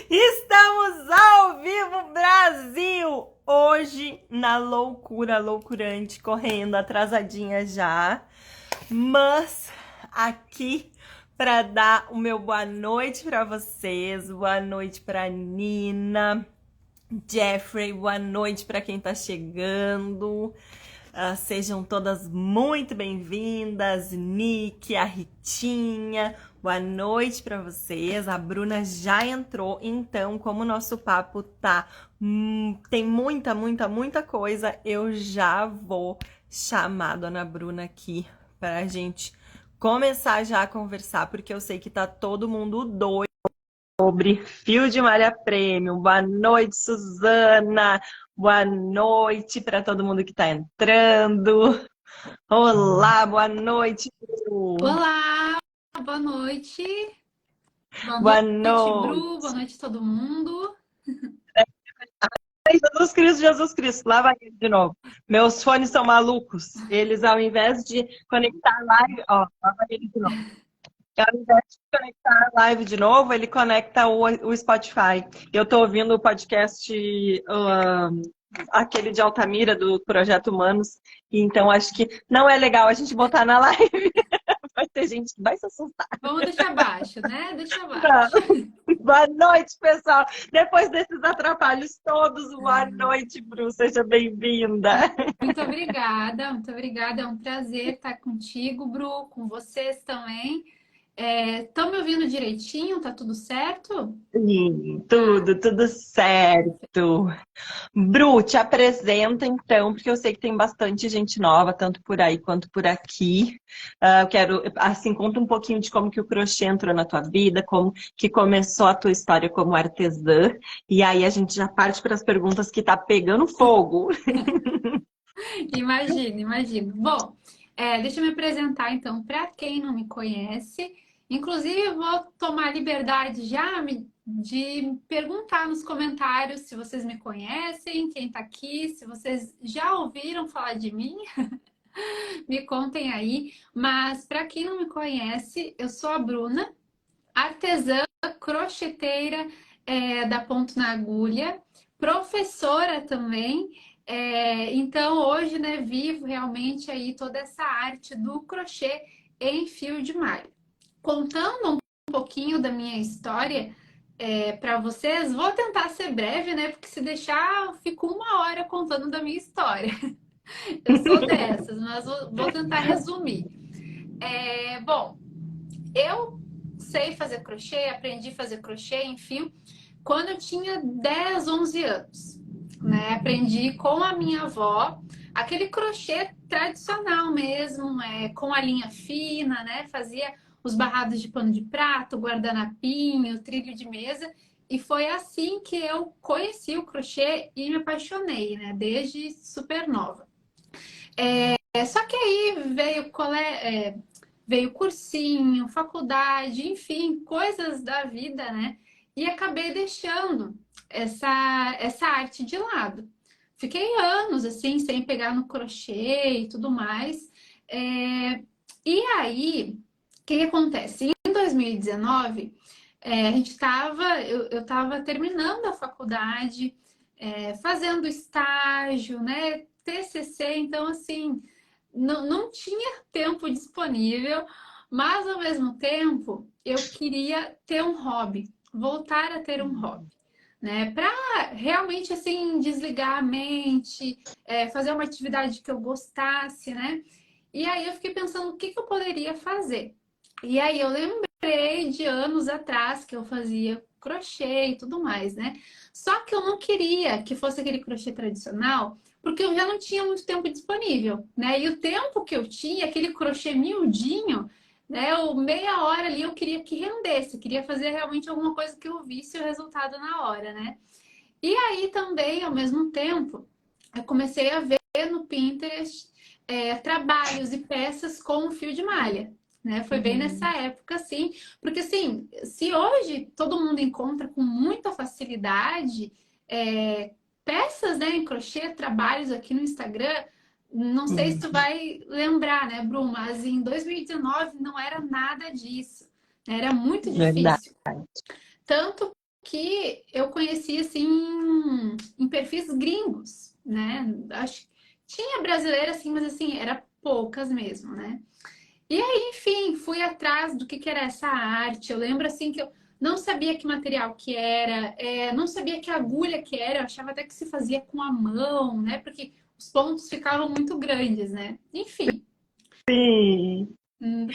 Estamos ao vivo, Brasil! Hoje, na loucura, loucurante, correndo, atrasadinha já. Mas aqui para dar o meu boa noite para vocês, boa noite para Nina, Jeffrey, boa noite para quem tá chegando. Sejam todas muito bem-vindas, Nick, a Ritinha, boa noite para vocês. A Bruna já entrou, então, como o nosso papo tem muita coisa, eu já vou chamar a Dona Bruna aqui para a gente começar já a conversar, porque eu sei que tá todo mundo doido sobre Fio de Malha Premium. Boa noite, Suzana. Boa noite para todo mundo que está entrando. Olá, boa noite, Bru. Olá, boa noite. Boa Boa noite, Bru. Boa noite. noite, todo mundo. Ai, Jesus Cristo, lá vai ele de novo. Meus fones são malucos. Eles, ao invés de conectar a live, ó, lá vai ele de novo. Ao invés de conectar a live de novo, ele conecta o Spotify. Eu tô ouvindo o podcast, aquele de Altamira, do Projeto Humanos, então acho que não é legal a gente botar na live. Vai ter gente que vai se assustar. Vamos deixar abaixo, né? Deixa Tá. abaixo. Boa noite, pessoal. Depois desses atrapalhos todos, boa noite, Bru. Seja bem-vinda. Muito obrigada, muito obrigada. É um prazer estar contigo, Bru, com vocês também. Estão me ouvindo direitinho? Tá tudo certo? Sim, tudo certo. Bru, te apresenta então, porque eu sei que tem bastante gente nova, tanto por aí quanto por aqui. Eu quero, assim, conta um pouquinho de como que o crochê entrou na tua vida, como que começou a tua história como artesã. E aí a gente já parte para as perguntas que tá pegando fogo. Imagino, imagino. Bom, deixa eu me apresentar então para quem não me conhece. Inclusive, eu vou tomar a liberdade de me perguntar nos comentários se vocês me conhecem, quem está aqui, se vocês já ouviram falar de mim, me contem aí. Mas para quem não me conhece, eu sou a Bruna, artesã, crocheteira, da Ponto na Agulha, professora também. Então hoje, né, vivo realmente aí toda essa arte do crochê em fio de malha. Contando um pouquinho da minha história para vocês, vou tentar ser breve, né? Porque se deixar, eu fico 1 hora contando da minha história. Eu sou dessas, mas vou tentar resumir. Bom, eu sei fazer crochê, aprendi a fazer crochê em fio quando eu tinha 10, 11 anos. Né? Aprendi com a minha avó, aquele crochê tradicional mesmo, com a linha fina, né? Fazia os barrados de pano de prato, guardanapinho, trilho de mesa. E foi assim que eu conheci o crochê e me apaixonei, né? Desde super nova. Só que aí veio cursinho, faculdade, enfim, coisas da vida, né? E acabei deixando essa arte de lado. Fiquei anos assim, sem pegar no crochê e tudo mais. E aí, o que acontece? Em 2019, eu estava terminando a faculdade, fazendo estágio, né? TCC, então assim, não tinha tempo disponível, mas ao mesmo tempo eu queria ter um hobby, voltar a ter um hobby, né? Para realmente assim desligar a mente, fazer uma atividade que eu gostasse, né? E aí eu fiquei pensando o que eu poderia fazer. E aí eu lembrei de anos atrás que eu fazia crochê e tudo mais, né? Só que eu não queria que fosse aquele crochê tradicional, porque eu já não tinha muito tempo disponível, né? E o tempo que eu tinha, aquele crochê miudinho, né? O meia hora ali eu queria que rendesse, queria fazer realmente alguma coisa que eu visse o resultado na hora, né? E aí também, ao mesmo tempo, eu comecei a ver no Pinterest trabalhos e peças com fio de malha. Né? Foi bem nessa época, assim, porque assim, se hoje todo mundo encontra com muita facilidade peças, né, em crochê, trabalhos aqui no Instagram, não sei se tu vai lembrar, né, Bru, mas em 2019 não era nada disso. Era muito Verdade. difícil. Tanto que eu conheci assim em perfis gringos, né? Acho que tinha brasileira assim, mas assim, era poucas mesmo, né? E aí, enfim, fui atrás do que era essa arte. Eu lembro assim que eu não sabia que material que era, não sabia que agulha que era, eu achava até que se fazia com a mão, né? Porque os pontos ficavam muito grandes, né? Enfim, Sim.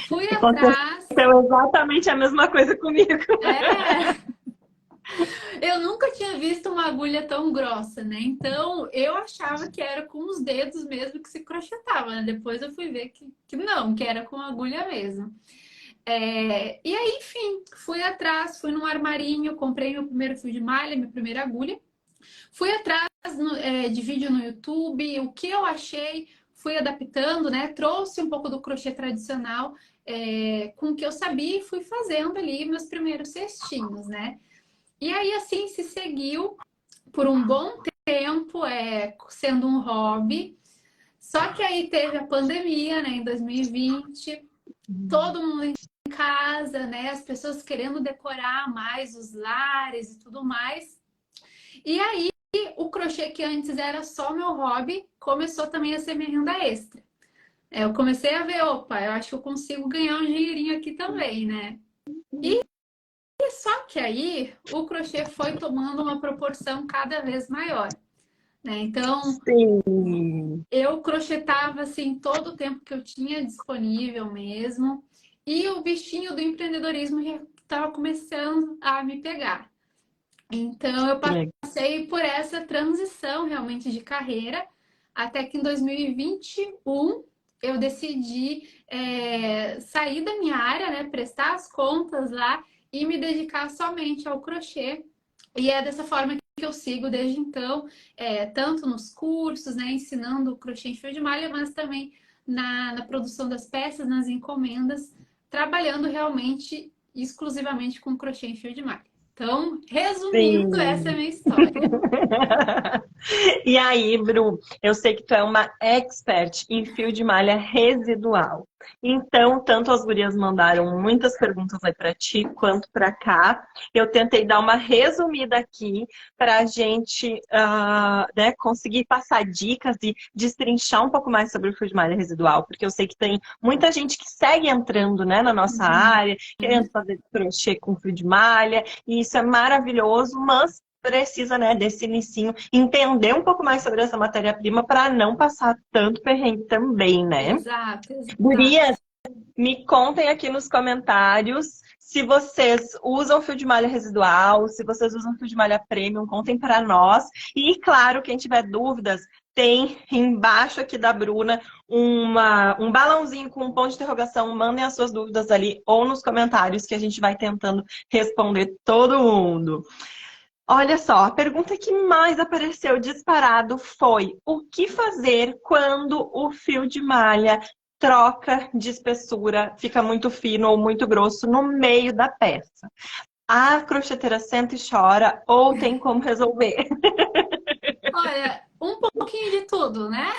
fui Aconteceu atrás. exatamente a mesma coisa comigo. É, eu nunca tinha visto uma agulha tão grossa, né? Então eu achava que era com os dedos mesmo que se crochetava, né? Depois eu fui ver que não, que era com agulha mesmo. E aí, enfim, fui atrás, fui num armarinho, comprei meu primeiro fio de malha, minha primeira agulha. Fui atrás de vídeo no YouTube, o que eu achei, fui adaptando, né? Trouxe um pouco do crochê tradicional com o que eu sabia e fui fazendo ali meus primeiros cestinhos, né? E aí, assim, se seguiu por um bom tempo, sendo um hobby. Só que aí teve a pandemia, né, em 2020, todo mundo em casa, né, as pessoas querendo decorar mais os lares e tudo mais. E aí, o crochê que antes era só meu hobby, começou também a ser minha renda extra. Eu comecei a ver, opa, eu acho que eu consigo ganhar um dinheirinho aqui também, né? Só que aí o crochê foi tomando uma proporção cada vez maior, né? Então, Sim. eu crochetava assim todo o tempo que eu tinha disponível mesmo, e o bichinho do empreendedorismo já estava começando a me pegar. Então, eu Que legal. passei por essa transição realmente de carreira, até que em 2021 eu decidi sair da minha área, né, prestar as contas lá e me dedicar somente ao crochê. E é dessa forma que eu sigo desde então, tanto nos cursos, né, ensinando o crochê em fio de malha, mas também na produção das peças, nas encomendas, trabalhando realmente exclusivamente com crochê em fio de malha. Então, resumindo, essa é a Sim. minha história. E aí, Bru, eu sei que tu é uma expert em fio de malha residual. Então, tanto as gurias mandaram muitas perguntas aí para ti, quanto para cá. Eu tentei dar uma resumida aqui para a gente né, conseguir passar dicas e destrinchar um pouco mais sobre o fio de malha residual, porque eu sei que tem muita gente que segue entrando, né, na nossa área, querendo fazer crochê com fio de malha, e isso é maravilhoso, mas precisa, né, desse inicinho, entender um pouco mais sobre essa matéria-prima para não passar tanto perrengue também, né? Exato, exato. Gurias, me contem aqui nos comentários se vocês usam fio de malha residual, se vocês usam fio de malha premium, contem para nós. E, claro, quem tiver dúvidas, tem embaixo aqui da Bruna um balãozinho com um ponto de interrogação. Mandem as suas dúvidas ali ou nos comentários que a gente vai tentando responder todo mundo. Olha só, a pergunta que mais apareceu disparado foi: o que fazer quando o fio de malha troca de espessura, fica muito fino ou muito grosso no meio da peça? A crocheteira senta e chora ou tem como resolver? Olha, um pouquinho de tudo, né?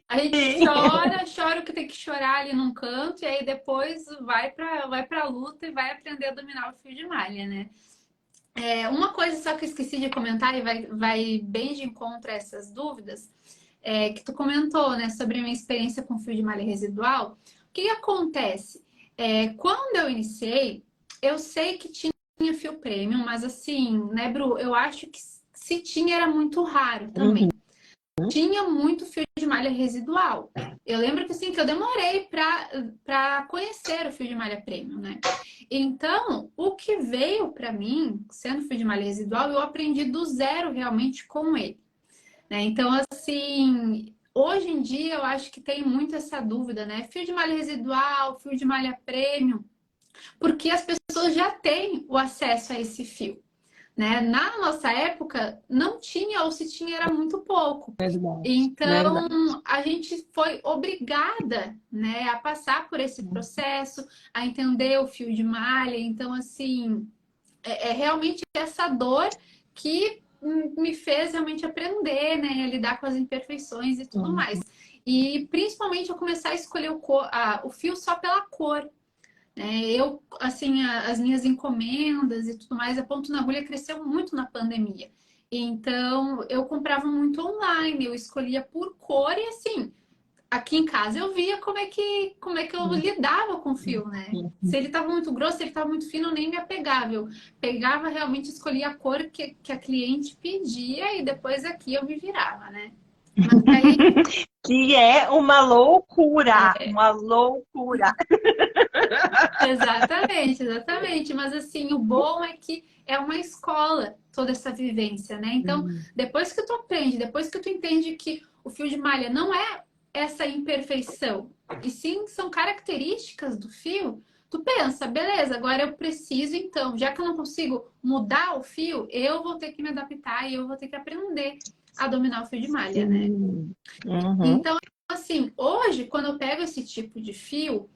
A gente Sim. chora, chora o que tem que chorar ali num canto, e aí depois vai pra luta e vai aprender a dominar o fio de malha, né? Uma coisa só que eu esqueci de comentar e vai bem de encontro a essas dúvidas, que tu comentou, né, sobre a minha experiência com fio de malha residual. O que acontece? Quando eu iniciei, eu sei que tinha fio premium, mas assim, né, Bru, eu acho que se tinha era muito raro Uhum. também. Tinha muito fio de malha residual. Eu lembro que assim que eu demorei para conhecer o fio de malha premium, né? Então, o que veio para mim, sendo fio de malha residual, eu aprendi do zero realmente com ele, né? Então, assim, hoje em dia eu acho que tem muito essa dúvida, né? Fio de malha residual, fio de malha premium, porque as pessoas já têm o acesso a esse fio, né? Na nossa época não tinha, ou se tinha era muito pouco. Verdade, verdade. Então, a gente foi obrigada, né, a passar por esse processo, a entender o fio de malha. Então, assim, é realmente essa dor que me fez realmente aprender, né, a lidar com as imperfeições e tudo mais. E principalmente eu começar a escolher o fio só pela cor. Eu, assim, as minhas encomendas e tudo mais, a Ponto na Agulha cresceu muito na pandemia. Então, eu comprava muito online, eu escolhia por cor e, assim, aqui em casa eu via como é que eu lidava com o fio, né? Se ele estava muito grosso, se ele estava muito fino, eu nem me apegava. Eu pegava, realmente escolhia a cor que a cliente pedia e depois aqui eu me virava, né? Mas aí, Que é uma loucura, uma loucura. exatamente, exatamente. Mas assim, o bom é que é uma escola toda essa vivência, né? Então, depois que tu aprende, depois que tu entende que o fio de malha não é essa imperfeição, e sim são características do fio, tu pensa, beleza, agora eu preciso então, já que eu não consigo mudar o fio, eu vou ter que me adaptar e eu vou ter que aprender a dominar o fio de malha, né? Sim. Uhum. Então, assim, hoje, quando eu pego esse tipo de fio,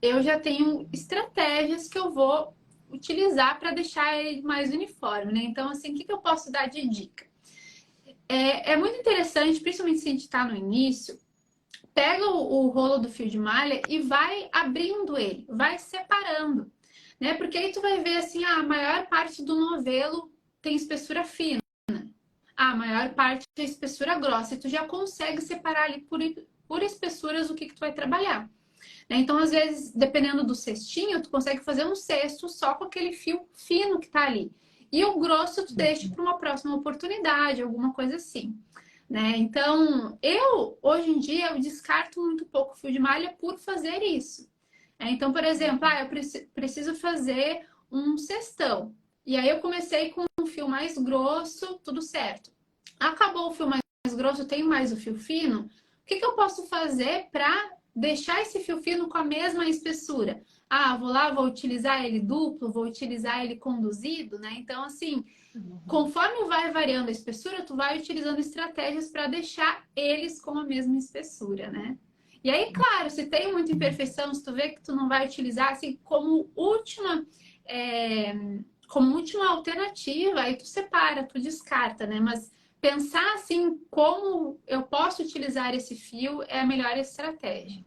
eu já tenho estratégias que eu vou utilizar para deixar ele mais uniforme, né? Então, assim, o que eu posso dar de dica? É muito interessante, principalmente se a gente está no início, pega o rolo do fio de malha e vai abrindo ele, vai separando, né? Porque aí tu vai ver assim, a maior parte do novelo tem espessura fina, a maior parte tem espessura grossa, e tu já consegue separar ali por espessuras o que tu vai trabalhar. Então, às vezes, dependendo do cestinho, tu consegue fazer um cesto só com aquele fio fino que tá ali. E o grosso tu deixa para uma próxima oportunidade, alguma coisa assim, né? Então, hoje em dia, eu descarto muito pouco fio de malha por fazer isso. Então, por exemplo, eu preciso fazer um cestão. E aí eu comecei com um fio mais grosso, tudo certo. Acabou o fio mais grosso, eu tenho mais o fio fino. O que eu posso fazer para deixar esse fio fino com a mesma espessura? Vou lá, vou utilizar ele duplo, vou utilizar ele conduzido, né? Então, assim, conforme vai variando a espessura, tu vai utilizando estratégias para deixar eles com a mesma espessura, né? E aí, claro, se tem muita imperfeição, se tu vê que tu não vai utilizar, assim, é, como última alternativa, aí tu separa, tu descarta, né? Mas pensar assim, como eu posso utilizar esse fio é a melhor estratégia.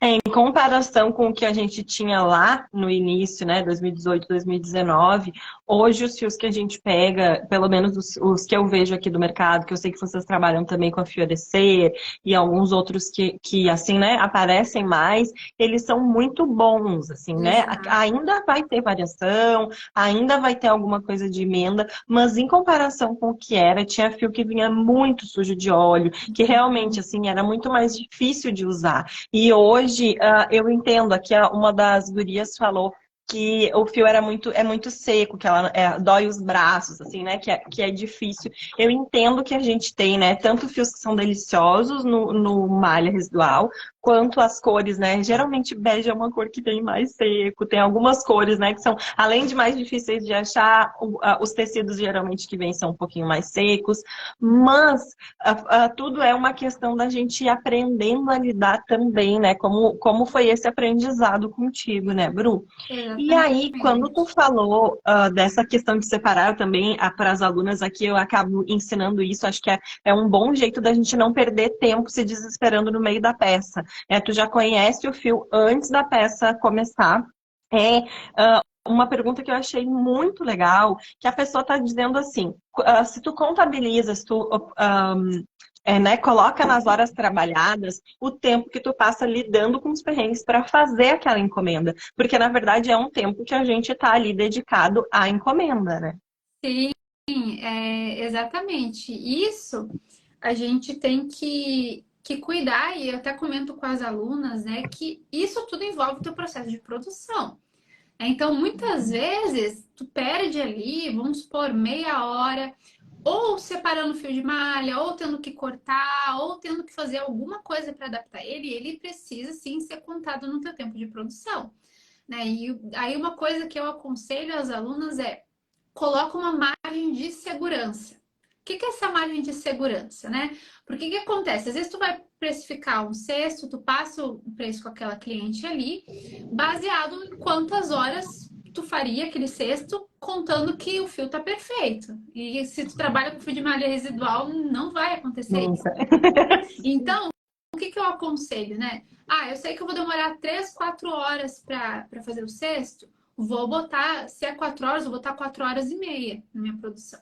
Em comparação com o que a gente tinha lá no início, né, 2018, 2019, hoje os fios que a gente pega, pelo menos os que eu vejo aqui do mercado, que eu sei que vocês trabalham também com a Fiorecer e alguns outros que assim, né, aparecem mais, eles são muito bons, assim, né? Exato. Ainda vai ter variação, ainda vai ter alguma coisa de emenda, mas em comparação com o que era, tinha fio que vinha muito sujo de óleo, que realmente, assim, era muito mais difícil de usar. E hoje, eu entendo, aqui uma das gurias falou que o fio é muito seco, que ela dói os braços, assim, né? Que é difícil. Eu entendo que a gente tem, né? Tanto fios que são deliciosos no malha residual, quanto as cores, né? Geralmente bege é uma cor que tem mais seco, tem algumas cores, né? Que são, além de mais difíceis de achar, os tecidos geralmente que vêm são um pouquinho mais secos, mas tudo é uma questão da gente ir aprendendo a lidar também, né? Como foi esse aprendizado contigo, né, Bru? E aí, quando tu Exatamente. falou dessa questão de separar, eu também, para as alunas aqui, eu acabo ensinando isso, acho que é um bom jeito da gente não perder tempo se desesperando no meio da peça. Tu já conhece o fio antes da peça começar. É uma pergunta que eu achei muito legal, que a pessoa está dizendo assim, se tu contabiliza, se tu né, coloca nas horas trabalhadas o tempo que tu passa lidando com os perrengues para fazer aquela encomenda. Porque, na verdade, é um tempo que a gente está ali dedicado à encomenda, né? Sim, exatamente. Isso a gente tem que cuidar, e eu até comento com as alunas, né, que isso tudo envolve o teu processo de produção. Então, muitas vezes, tu perde ali, vamos supor, meia hora, ou separando fio de malha, ou tendo que cortar, ou tendo que fazer alguma coisa para adaptar ele, ele precisa sim ser contado no teu tempo de produção, né? E aí uma coisa que eu aconselho às alunas é coloca uma margem de segurança. O que é essa margem de segurança, né? Porque o que acontece? Às vezes tu vai precificar um cesto, tu passa o preço com aquela cliente ali, baseado em quantas horas tu faria aquele cesto, contando que o fio tá perfeito. E se tu trabalha com fio de malha residual, não vai acontecer isso. Nunca. Então, o que que eu aconselho, né? Ah, eu sei que eu vou demorar 3, 4 horas para fazer o cesto, vou botar, se é 4 horas, vou botar 4 horas e meia na minha produção.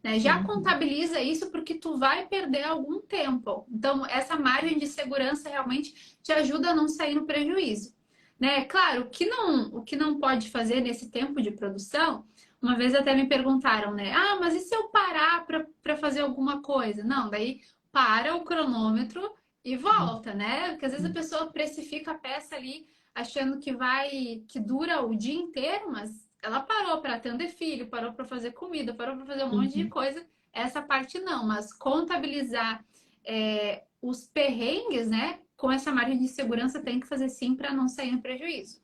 Né? Já Uhum. contabiliza isso porque tu vai perder algum tempo. Então, essa margem de segurança realmente te ajuda a não sair no prejuízo. Né? Claro, o que não pode fazer nesse tempo de produção, uma vez até me perguntaram, né? Ah, mas e se eu parar para fazer alguma coisa? Não, daí para o cronômetro e volta, né? Porque às vezes a pessoa precifica a peça ali achando que dura o dia inteiro, mas ela parou para atender filho, parou para fazer comida, parou para fazer um monte de Uhum. coisa. Essa parte não, mas contabilizar os perrengues, né? Com essa margem de segurança tem que fazer sim para não sair no prejuízo.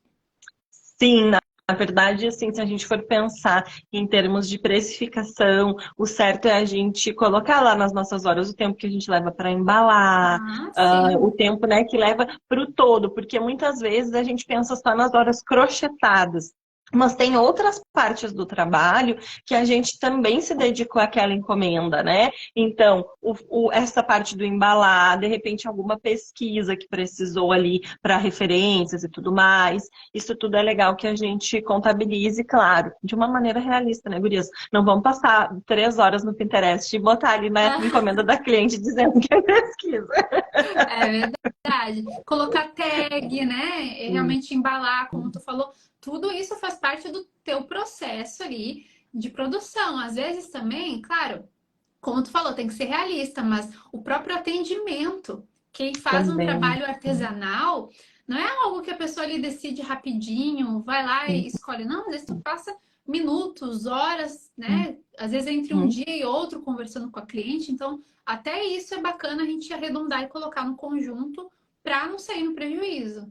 Sim, na verdade, assim, se a gente for pensar em termos de precificação, o certo é a gente colocar lá nas nossas horas o tempo que a gente leva para embalar, Ah, o sim. tempo, né, que leva para o todo, porque muitas vezes a gente pensa só nas horas crochetadas. Mas tem outras partes do trabalho que a gente também se dedicou àquela encomenda, né? Então, essa parte do embalar, de repente alguma pesquisa que precisou ali para referências e tudo mais. Isso tudo é legal que a gente contabilize, claro, de uma maneira realista, né, gurias? Não vamos passar 3 horas no Pinterest e botar ali na encomenda da cliente dizendo que é pesquisa. É verdade. Colocar tag, né? E realmente embalar, como tu falou, tudo isso faz parte do teu processo ali de produção. Às vezes também, claro, como tu falou, tem que ser realista, mas o próprio atendimento, quem faz um Também. trabalho artesanal, não é algo que a pessoa ali decide rapidinho, vai lá e escolhe. Não, às vezes tu passa minutos, horas, né? Às vezes entre um dia e outro conversando com a cliente. Então, até isso é bacana a gente arredondar e colocar no conjunto para não sair no prejuízo.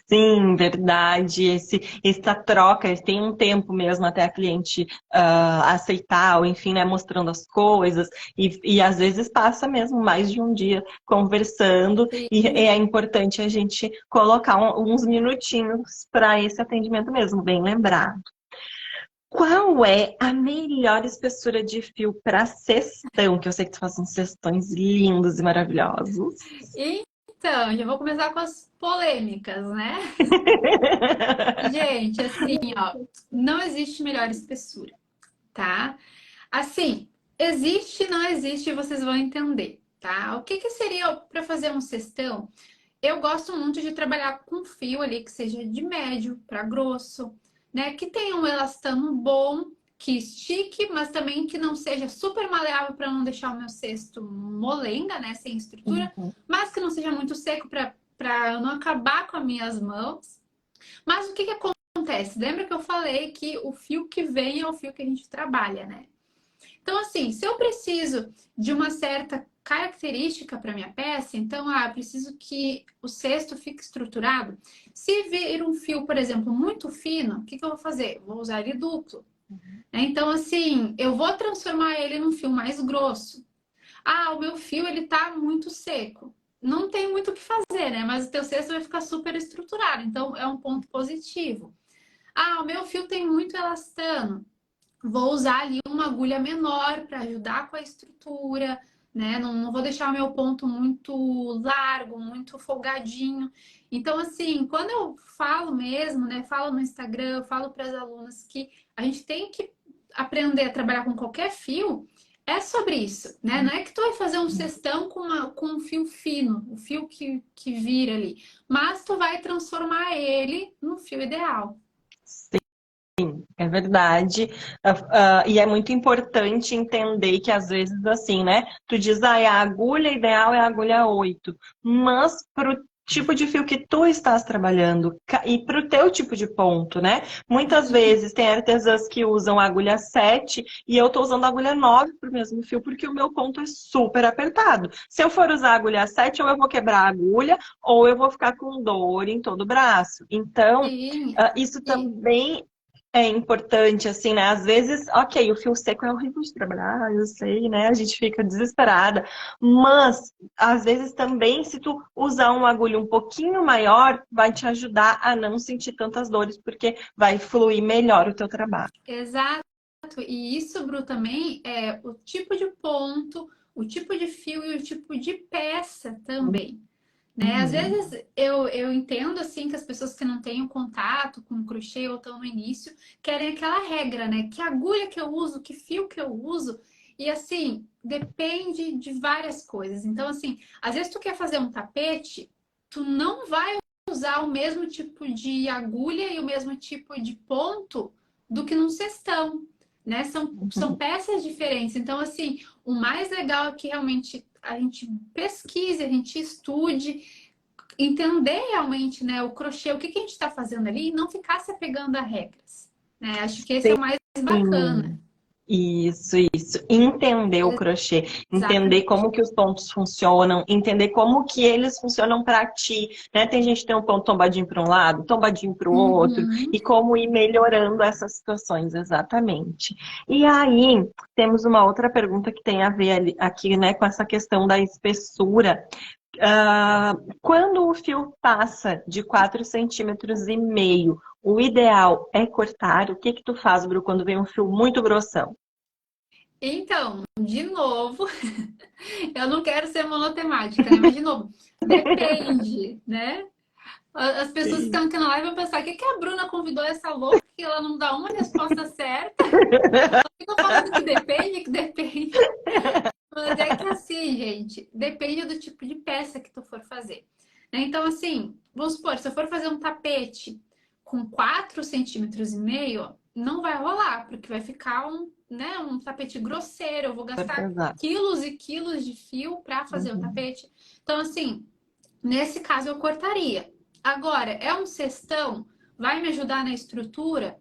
Sim, verdade. Essa troca tem um tempo mesmo até a cliente aceitar, ou enfim, né, mostrando as coisas, e às vezes passa mesmo mais de um dia conversando, e Sim. é importante a gente colocar uns minutinhos para esse atendimento mesmo, bem lembrado. Qual é a melhor espessura de fio para cestão? Que eu sei que tu faz uns cestões lindos e maravilhosos. Então, já vou começar com as polêmicas, né? Gente, assim, ó, não existe melhor espessura, tá? Assim, existe, não existe, vocês vão entender, tá? O que que seria para fazer um cestão? Eu gosto muito de trabalhar com fio ali que seja de médio para grosso, né? Que tenha um elastano bom, que estique, mas também que não seja super maleável para não deixar o meu cesto molenga, né? Sem estrutura, Uhum. mas que não seja muito seco para eu não acabar com as minhas mãos. Mas o que que acontece? Lembra que eu falei que o fio que vem é o fio que a gente trabalha, né? Então, assim, se eu preciso de uma certa característica para minha peça, então, eu preciso que o cesto fique estruturado. Se vir um fio, por exemplo, muito fino, o que que eu vou fazer? Vou usar ele duplo. Né? Então, assim, eu vou transformar ele num fio mais grosso. Ah, o meu fio, ele tá muito seco. Não tem muito o que fazer, né? Mas o teu cesto vai ficar super estruturado. Então, é um ponto positivo. Ah, o meu fio tem muito elastano. Vou usar ali uma agulha menor para ajudar com a estrutura, né? Não vou deixar o meu ponto muito largo, muito folgadinho. Então, assim, quando eu falo mesmo, né? Falo no Instagram, eu falo para as alunas que a gente tem que aprender a trabalhar com qualquer fio. É sobre isso, né? Não é que tu vai fazer um cestão com um fio fino, o fio que vira ali, mas tu vai transformar ele no fio ideal. É verdade. E é muito importante entender que às vezes assim, né? Tu diz, a agulha ideal é a agulha 8, mas pro tipo de fio que tu estás trabalhando e pro teu tipo de ponto, né? Muitas vezes tem artesãs que usam a agulha 7 e eu tô usando a agulha 9 pro mesmo fio porque o meu ponto é super apertado. Se eu for usar a agulha 7, ou eu vou quebrar a agulha ou eu vou ficar com dor em todo o braço. Então, Sim, isso e também é importante, assim, né? Às vezes, ok, o fio seco é horrível de trabalhar, eu sei, né? A gente fica desesperada. Mas, às vezes também, se tu usar uma agulha um pouquinho maior, vai te ajudar a não sentir tantas dores, porque vai fluir melhor o teu trabalho. exato. E isso, Bru, também é o tipo de ponto, o tipo de fio e o tipo de peça também. Né? Às Uhum. vezes eu entendo assim que as pessoas que não têm um contato com o crochê ou estão no início querem aquela regra, né? Que agulha que eu uso, que fio que eu uso. E assim, depende de várias coisas. Então, assim, às vezes tu quer fazer um tapete, tu não vai usar o mesmo tipo de agulha e o mesmo tipo de ponto do que num cestão, né? São Uhum. peças diferentes. Então, assim, o mais legal é que realmente a gente pesquise, a gente estude, entender realmente, né, o crochê, o que que a gente está fazendo ali e não ficar se apegando a regras, né? Acho que esse é o mais bacana. Sim. Isso. Entender o crochê, entender Exatamente. como que os pontos funcionam, entender como que eles funcionam para ti, né? Tem gente que tem um ponto tombadinho para um lado, tombadinho para o outro, Uhum. e como ir melhorando essas situações, exatamente. E aí, temos uma outra pergunta que tem a ver aqui, né, com essa questão da espessura. Quando o fio passa de 4,5 cm, o ideal é cortar? O que que tu faz, Bru, quando vem um fio muito grossão? Então, de novo, eu não quero ser monotemática, né? Mas, de novo, depende, né? As pessoas que Sim. estão aqui na live vão pensar, o que que a Bruna convidou essa louca que ela não dá uma resposta certa? Fica falando que depende. Mas é que assim, gente, depende do tipo de peça que tu for fazer. Né? Então, assim, vamos supor, se eu for fazer um tapete com 4,5 cm, não vai rolar, porque vai ficar um tapete grosseiro. Eu vou gastar Exato. quilos e quilos de fio para fazer o Uhum. tapete. Então, assim, nesse caso eu cortaria. Agora, é um cestão, vai me ajudar na estrutura?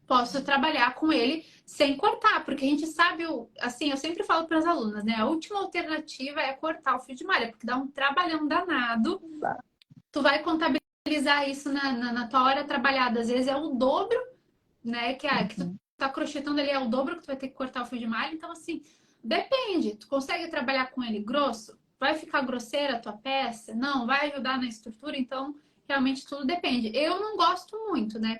Posso trabalhar com ele sem cortar, porque a gente sabe, assim, eu sempre falo para as alunas, né? A última alternativa é cortar o fio de malha, porque dá um trabalhão danado. Tu vai contabilizar isso na tua hora trabalhada, às vezes é o dobro, né? Que tu Uhum. tá crochetando ali, é o dobro que tu vai ter que cortar o fio de malha. Então, assim, depende. Tu consegue trabalhar com ele grosso? Vai ficar grosseira a tua peça? Não, vai ajudar na estrutura? Então, realmente tudo depende. Eu não gosto muito, né?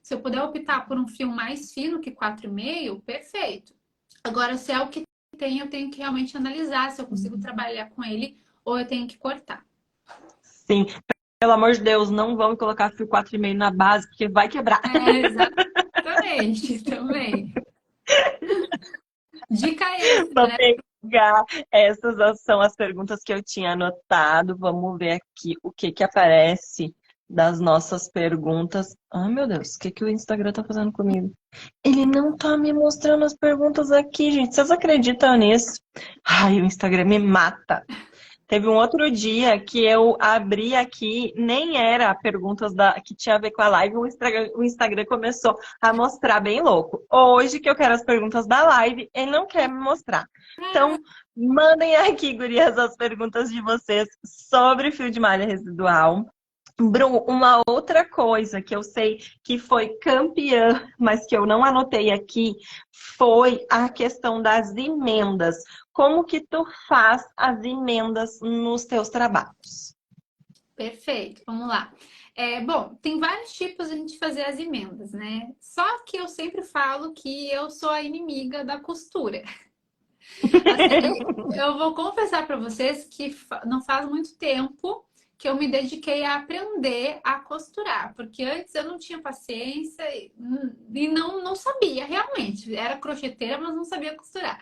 Se eu puder optar por um fio mais fino que 4,5, perfeito. Agora, se é o que tem, eu tenho que realmente analisar se eu consigo trabalhar com ele ou eu tenho que cortar. Sim, pelo amor de Deus, não vamos colocar fio 4,5 na base, porque vai quebrar. É, exatamente, também. Dica extra, Vou né? pegar. Essas são as perguntas que eu tinha anotado. Vamos ver aqui o que que aparece das nossas perguntas. Ai, meu Deus, o que que o Instagram tá fazendo comigo? Ele não tá me mostrando as perguntas aqui, gente. Vocês acreditam nisso? Ai, o Instagram me mata. Teve um outro dia que eu abri aqui, nem era perguntas que tinha a ver com a live, o Instagram começou a mostrar bem louco. Hoje que eu quero as perguntas da live, ele não quer me mostrar. Então, mandem aqui, gurias, as perguntas de vocês sobre fio de malha residual. Bru, uma outra coisa que eu sei que foi campeã, mas que eu não anotei aqui, foi a questão das emendas. Como que tu faz as emendas nos teus trabalhos? Perfeito, vamos lá. Bom, tem vários tipos de a gente fazer as emendas, né? Só que eu sempre falo que eu sou a inimiga da costura. Assim, eu vou confessar para vocês que não faz muito tempo que eu me dediquei a aprender a costurar, porque antes eu não tinha paciência e não sabia realmente. Era crocheteira, mas não sabia costurar.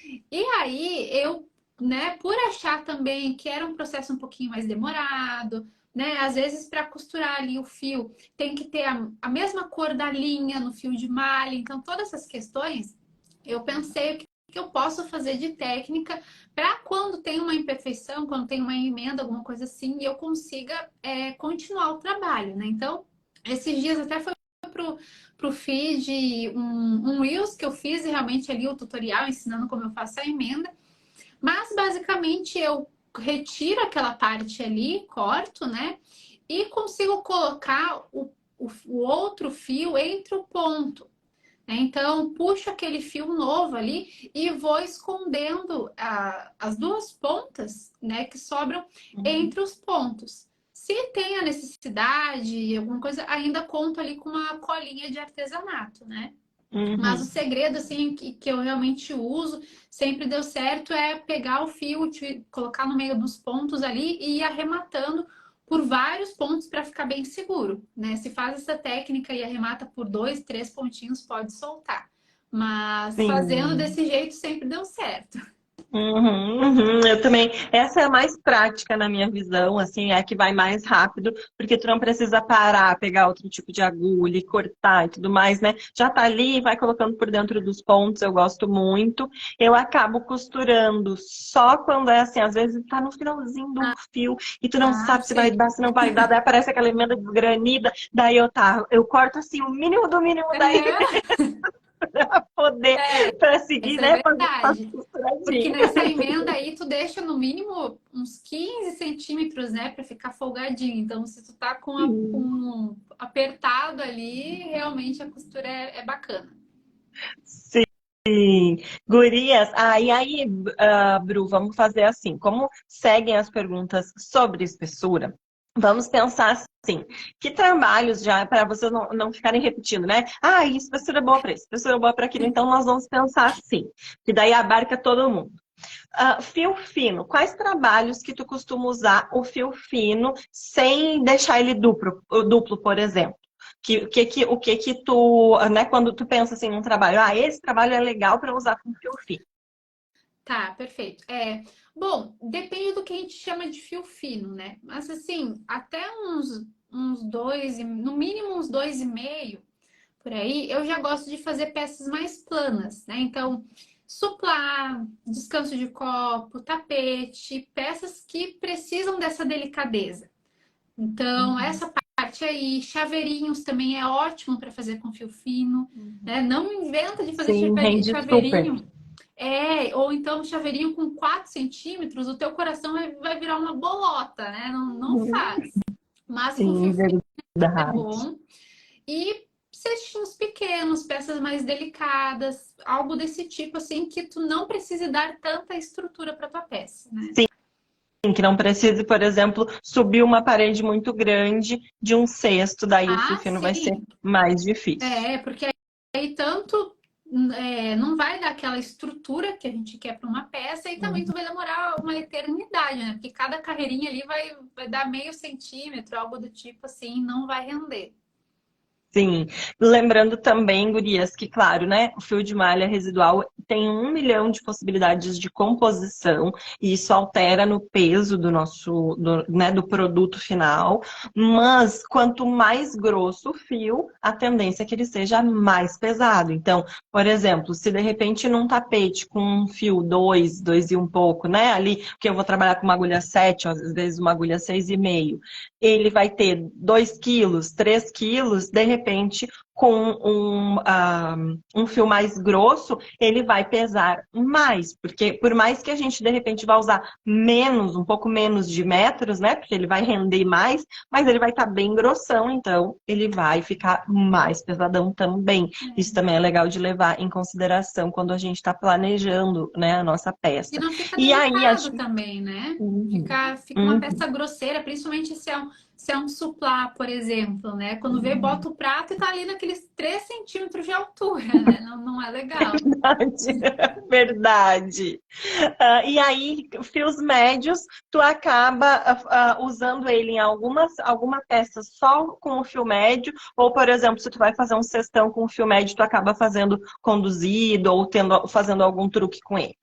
E aí eu, né, por achar também que era um processo um pouquinho mais demorado, né? Às vezes para costurar ali o fio tem que ter a mesma cor da linha no fio de malha, então todas essas questões eu pensei o que eu posso fazer de técnica para quando tem uma imperfeição, quando tem uma emenda, alguma coisa assim, eu consiga continuar o trabalho, né? Então, esses dias até foi pro feed um Reels que eu fiz e realmente ali o tutorial ensinando como eu faço a emenda. Mas basicamente eu retiro aquela parte ali, corto, né? E consigo colocar o outro fio entre o ponto. Né? Então, puxo aquele fio novo ali e vou escondendo as duas pontas, né, que sobram entre os pontos. Se tem a necessidade, alguma coisa, ainda conto ali com uma colinha de artesanato, né? Mas o Uhum. segredo, assim, que eu realmente uso, sempre deu certo, é pegar o fio, colocar no meio dos pontos ali e ir arrematando por vários pontos para ficar bem seguro, né? Se faz essa técnica e arremata por dois, três pontinhos, pode soltar. Mas fazendo Sim. desse jeito sempre deu certo. Uhum, uhum. Eu também. Essa é a mais prática na minha visão, assim, é a que vai mais rápido, porque tu não precisa parar, pegar outro tipo de agulha e cortar e tudo mais, né? Já tá ali, vai colocando por dentro dos pontos, eu gosto muito. Eu acabo costurando só quando é assim, às vezes tá no finalzinho do fio e tu não Ah, sabe se vai sim. dar, se não vai dar, daí aparece aquela emenda desgranida, daí eu corto assim o mínimo do mínimo, daí Aham. poder para seguir, Essa é né? Fazer as verdade. Porque costuradinhas. nessa emenda aí, tu deixa no mínimo uns 15 centímetros, né, para ficar folgadinho. Então, se tu tá com apertado ali, realmente a costura é bacana. Sim, gurias, Bru, vamos fazer assim, como seguem as perguntas sobre espessura, vamos pensar assim, que trabalhos já, para vocês não ficarem repetindo, né? Ah, espessura é boa para isso, espessura é boa para aquilo, então nós vamos pensar assim, que daí abarca todo mundo. Fio fino, quais trabalhos que tu costuma usar o fio fino sem deixar ele duplo, por exemplo? O que que tu, né, quando tu pensa assim num trabalho, esse trabalho é legal para usar com fio fino. Tá, perfeito. Bom, depende do que a gente chama de fio fino, né? Mas assim, até uns dois, no mínimo uns 2,5 por aí, eu já gosto de fazer peças mais planas, né? Então, suplá, descanso de copo, tapete, peças que precisam dessa delicadeza. Então, Uhum. essa parte aí, chaveirinhos também é ótimo para fazer com fio fino, né? Não inventa de fazer Sim, rende super. chaveirinho. Ou então chaveirinho com 4 centímetros, o teu coração vai virar uma bolota, né? Não, não Uhum. faz. Mas com Sim, fio fino é verdade. bom. E cestinhos pequenos, peças mais delicadas, algo desse tipo, assim, que tu não precise dar tanta estrutura para tua peça, né? Que não precise, por exemplo, subir uma parede muito grande de um cesto, daí o fio Ah, fino vai ser sim. mais difícil. Porque aí tanto não vai dar aquela estrutura que a gente quer para uma peça e também tu vai demorar uma eternidade, né? Porque cada carreirinha ali vai dar meio centímetro, algo do tipo assim, não vai render. Sim, lembrando também, gurias, que claro, né, o fio de malha residual tem 1 milhão de possibilidades de composição e isso altera no peso do né, do produto final, mas quanto mais grosso o fio, a tendência é que ele seja mais pesado. Então, por exemplo, se de repente num tapete com um fio 2 e um pouco, né, ali, que eu vou trabalhar com uma agulha 7, às vezes uma agulha 6,5, ele vai ter 2 quilos, 3 quilos, de repente, com um fio mais grosso, ele vai pesar mais, porque por mais que a gente, de repente, vá usar menos, um pouco menos de metros, né, porque ele vai render mais, mas ele vai estar bem grossão, então ele vai ficar mais pesadão também. Isso também é legal de levar em consideração quando a gente está planejando, né, a nossa E peça. não fica E aí, delicado acho... também, né? Uhum, Fica uma uhum. peça grosseira, principalmente se é um suplá, por exemplo, né? Quando vê, bota o prato e tá ali naqueles 3 centímetros de altura, né? Não, não é legal. Verdade. Verdade. E aí, fios médios, tu acaba usando ele em alguma peça só com o fio médio, ou, por exemplo, se tu vai fazer um cestão com o fio médio, tu acaba fazendo conduzido ou fazendo algum truque com ele.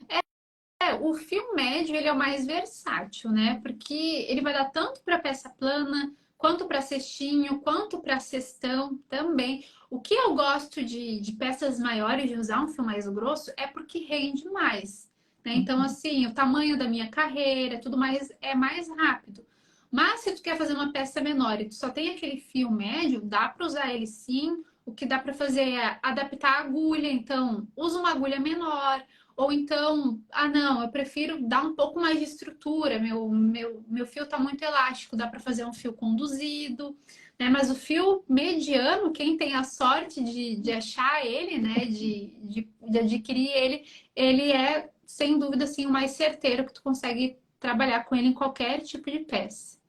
O fio médio, ele é o mais versátil, né? Porque ele vai dar tanto para peça plana, quanto para cestinho, quanto para cestão também. O que eu gosto de peças maiores, de usar um fio mais grosso, é porque rende mais, né? Então, assim, o tamanho da minha carreira, tudo mais, é mais rápido. Mas se tu quer fazer uma peça menor e tu só tem aquele fio médio, dá para usar ele sim. O que dá para fazer é adaptar a agulha, então usa uma agulha menor, ou então, não, eu prefiro dar um pouco mais de estrutura. Meu fio está muito elástico, dá para fazer um fio conduzido, né? Mas o fio mediano, quem tem a sorte de achar ele, né? De adquirir ele, ele é, sem dúvida, assim, o mais certeiro que tu consegue trabalhar com ele em qualquer tipo de peça.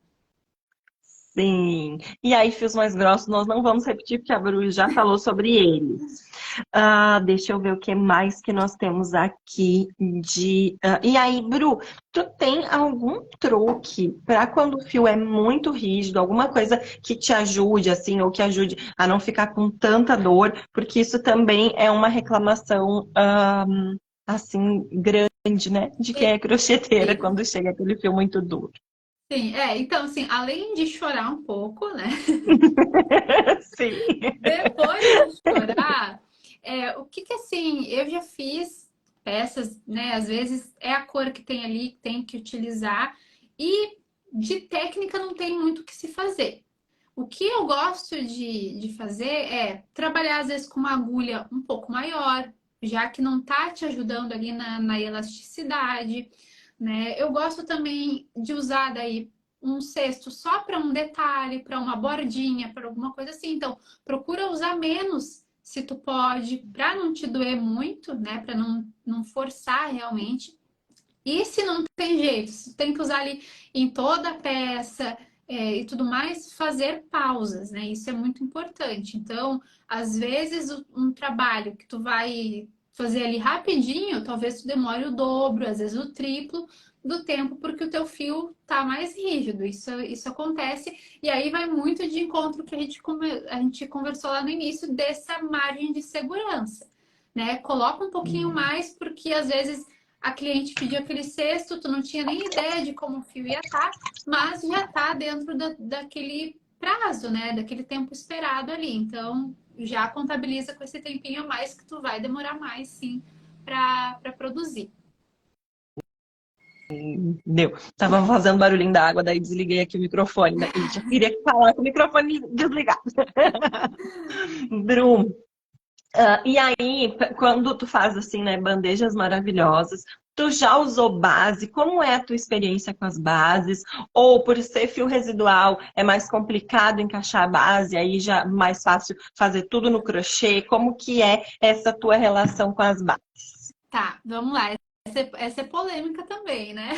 Sim. E aí, fios mais grossos, nós não vamos repetir, porque a Bru já falou sobre eles. Deixa eu ver o que mais que nós temos aqui de. E aí, Bru, tu tem algum truque para quando o fio é muito rígido, alguma coisa que te ajude, assim, ou que ajude a não ficar com tanta dor? Porque isso também é uma reclamação, assim, grande, né? De quem é crocheteira Sim, quando chega aquele fio muito duro. sim, então assim, além de chorar um pouco, né? Sim. Depois de chorar, o que que assim, eu já fiz peças, né? Às vezes é a cor que tem ali, que tem que utilizar, e de técnica não tem muito o que se fazer. O que eu gosto de fazer é trabalhar, às vezes, com uma agulha um pouco maior, já que não tá te ajudando ali na elasticidade, né? Eu gosto também de usar daí um cesto só para um detalhe, para uma bordinha, para alguma coisa assim. Então, procura usar menos se tu pode, para não te doer muito, né? Para não forçar realmente. E se não tem jeito, se tem que usar ali em toda a peça e tudo mais, fazer pausas, né? Isso é muito importante. Então, às vezes, um trabalho que tu vai fazer ali rapidinho, talvez tu demore o dobro, às vezes o triplo do tempo, porque o teu fio tá mais rígido. Isso acontece. E aí vai muito de encontro que a gente conversou lá no início dessa margem de segurança, né? Coloca um pouquinho mais, porque às vezes a cliente pediu aquele cesto, tu não tinha nem ideia de como o fio ia estar, mas já está dentro daquele prazo, né? Daquele tempo esperado ali. Então, já contabiliza com esse tempinho a mais que tu vai demorar mais, sim, para produzir. Deu. Tava fazendo barulhinho da água, daí desliguei aqui o microfone, né? E já queria falar com o microfone desligado. Brum, e aí, quando tu faz assim, né, bandejas maravilhosas, tu já usou base? Como é a tua experiência com as bases? Ou por ser fio residual, é mais complicado encaixar a base, aí já é mais fácil fazer tudo no crochê? Como que é essa tua relação com as bases? Tá, vamos lá. Essa é polêmica também, né?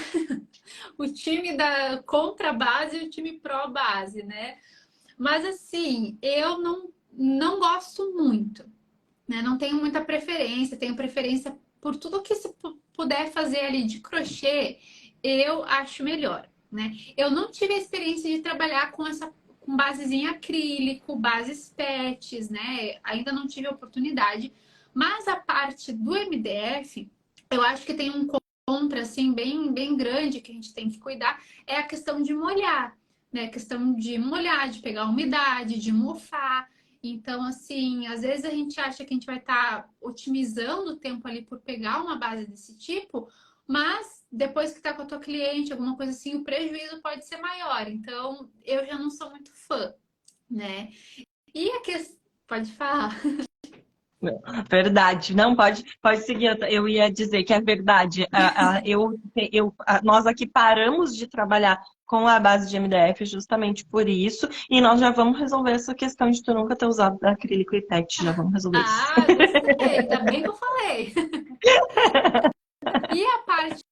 O time da contra base e o time pró base, né? Mas assim, eu não gosto muito, né? Não tenho muita preferência, tenho preferência por tudo que se puder fazer ali de crochê, eu acho melhor, né? Eu não tive a experiência de trabalhar com bases em acrílico, bases PETs, né? Ainda não tive a oportunidade, mas a parte do MDF, eu acho que tem um contra assim bem grande que a gente tem que cuidar, é a questão de molhar, né? A questão de molhar, de pegar umidade, de mofar. Então, assim, às vezes a gente acha que a gente vai estar otimizando o tempo ali por pegar uma base desse tipo, mas depois que está com a tua cliente, alguma coisa assim, o prejuízo pode ser maior. Então, eu já não sou muito fã, né? E a questão. Pode falar. Verdade, não pode seguir. Eu ia dizer que é verdade. Nós aqui paramos de trabalhar com a base de MDF justamente por isso, e nós já vamos resolver essa questão de tu nunca ter usado acrílico e PET. Já vamos resolver isso. Ah, gostei. Ainda bem que eu falei. E a parte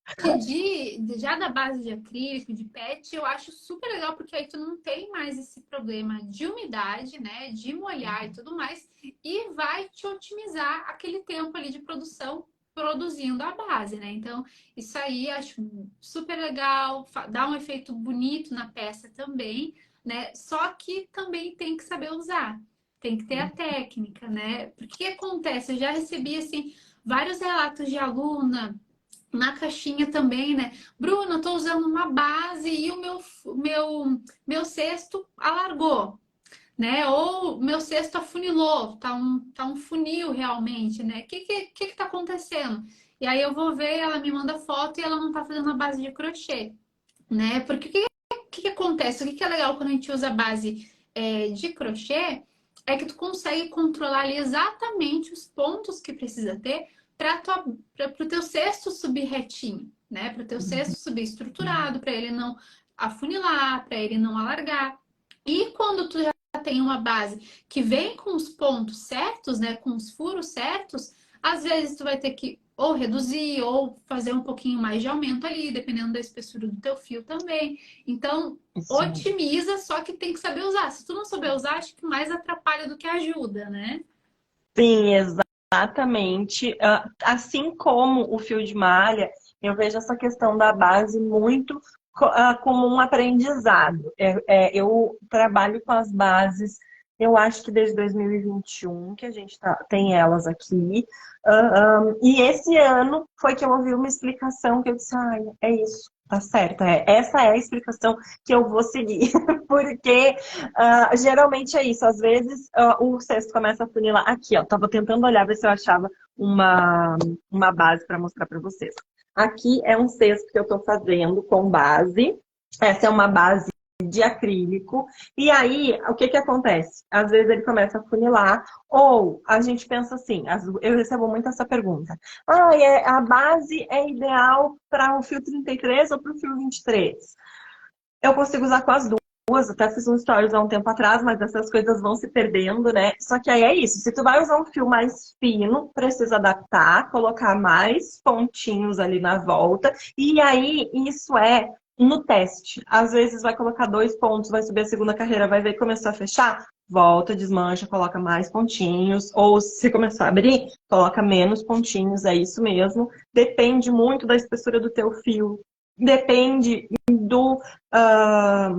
já da base de acrílico, de PET, eu acho super legal, porque aí tu não tem mais esse problema de umidade, né? De molhar e tudo mais, e vai te otimizar aquele tempo ali de produção produzindo a base, né? Então, isso aí acho super legal, dá um efeito bonito na peça também, né? Só que também tem que saber usar, tem que ter a técnica, né? Porque o que acontece? Eu já recebi, assim, vários relatos de aluna na caixinha também, né? Bruna, eu tô usando uma base e o meu cesto alargou, né? Ou meu cesto afunilou, tá um funil realmente, né? O que tá acontecendo? E aí eu vou ver, ela me manda foto e ela não tá fazendo a base de crochê, né? Porque o que acontece? O que é legal quando a gente usa a base de crochê é que tu consegue controlar ali exatamente os pontos que precisa ter para o teu cesto subir retinho, né? Para o teu cesto subir estruturado, para ele não afunilar, para ele não alargar. E quando tu já tem uma base que vem com os pontos certos, né? Com os furos certos, às vezes tu vai ter que ou reduzir ou fazer um pouquinho mais de aumento ali, dependendo da espessura do teu fio também. Então, Sim. otimiza, só que tem que saber usar. Se tu não souber usar, acho que mais atrapalha do que ajuda, né? Sim, exato. Exatamente. Assim como o fio de malha, eu vejo essa questão da base muito como um aprendizado. Eu trabalho com as bases, eu acho que desde 2021 que a gente tem elas aqui. E esse ano foi que eu ouvi uma explicação que eu disse, é isso, tá certo. Essa é a explicação que eu vou seguir. Porque geralmente é isso. Às vezes o cesto começa a funilar. Aqui, ó. Tava tentando olhar, ver se eu achava uma base para mostrar para vocês. Aqui é um cesto que eu tô fazendo com base. Essa é uma base de acrílico. E aí, o que que acontece? Às vezes ele começa a funilar, ou a gente pensa assim, eu recebo muito essa pergunta. A base é ideal para o fio 33 ou para o fio 23? Eu consigo usar com as duas, até fiz um stories há um tempo atrás, mas essas coisas vão se perdendo, né? Só que aí é isso, se tu vai usar um fio mais fino, precisa adaptar, colocar mais pontinhos ali na volta, e aí isso é no teste. Às vezes vai colocar 2 pontos, vai subir a segunda carreira, vai ver que começou a fechar, volta, desmancha, coloca mais pontinhos, ou se começar a abrir, coloca menos pontinhos, é isso mesmo. Depende muito da espessura do teu fio, depende do, ah,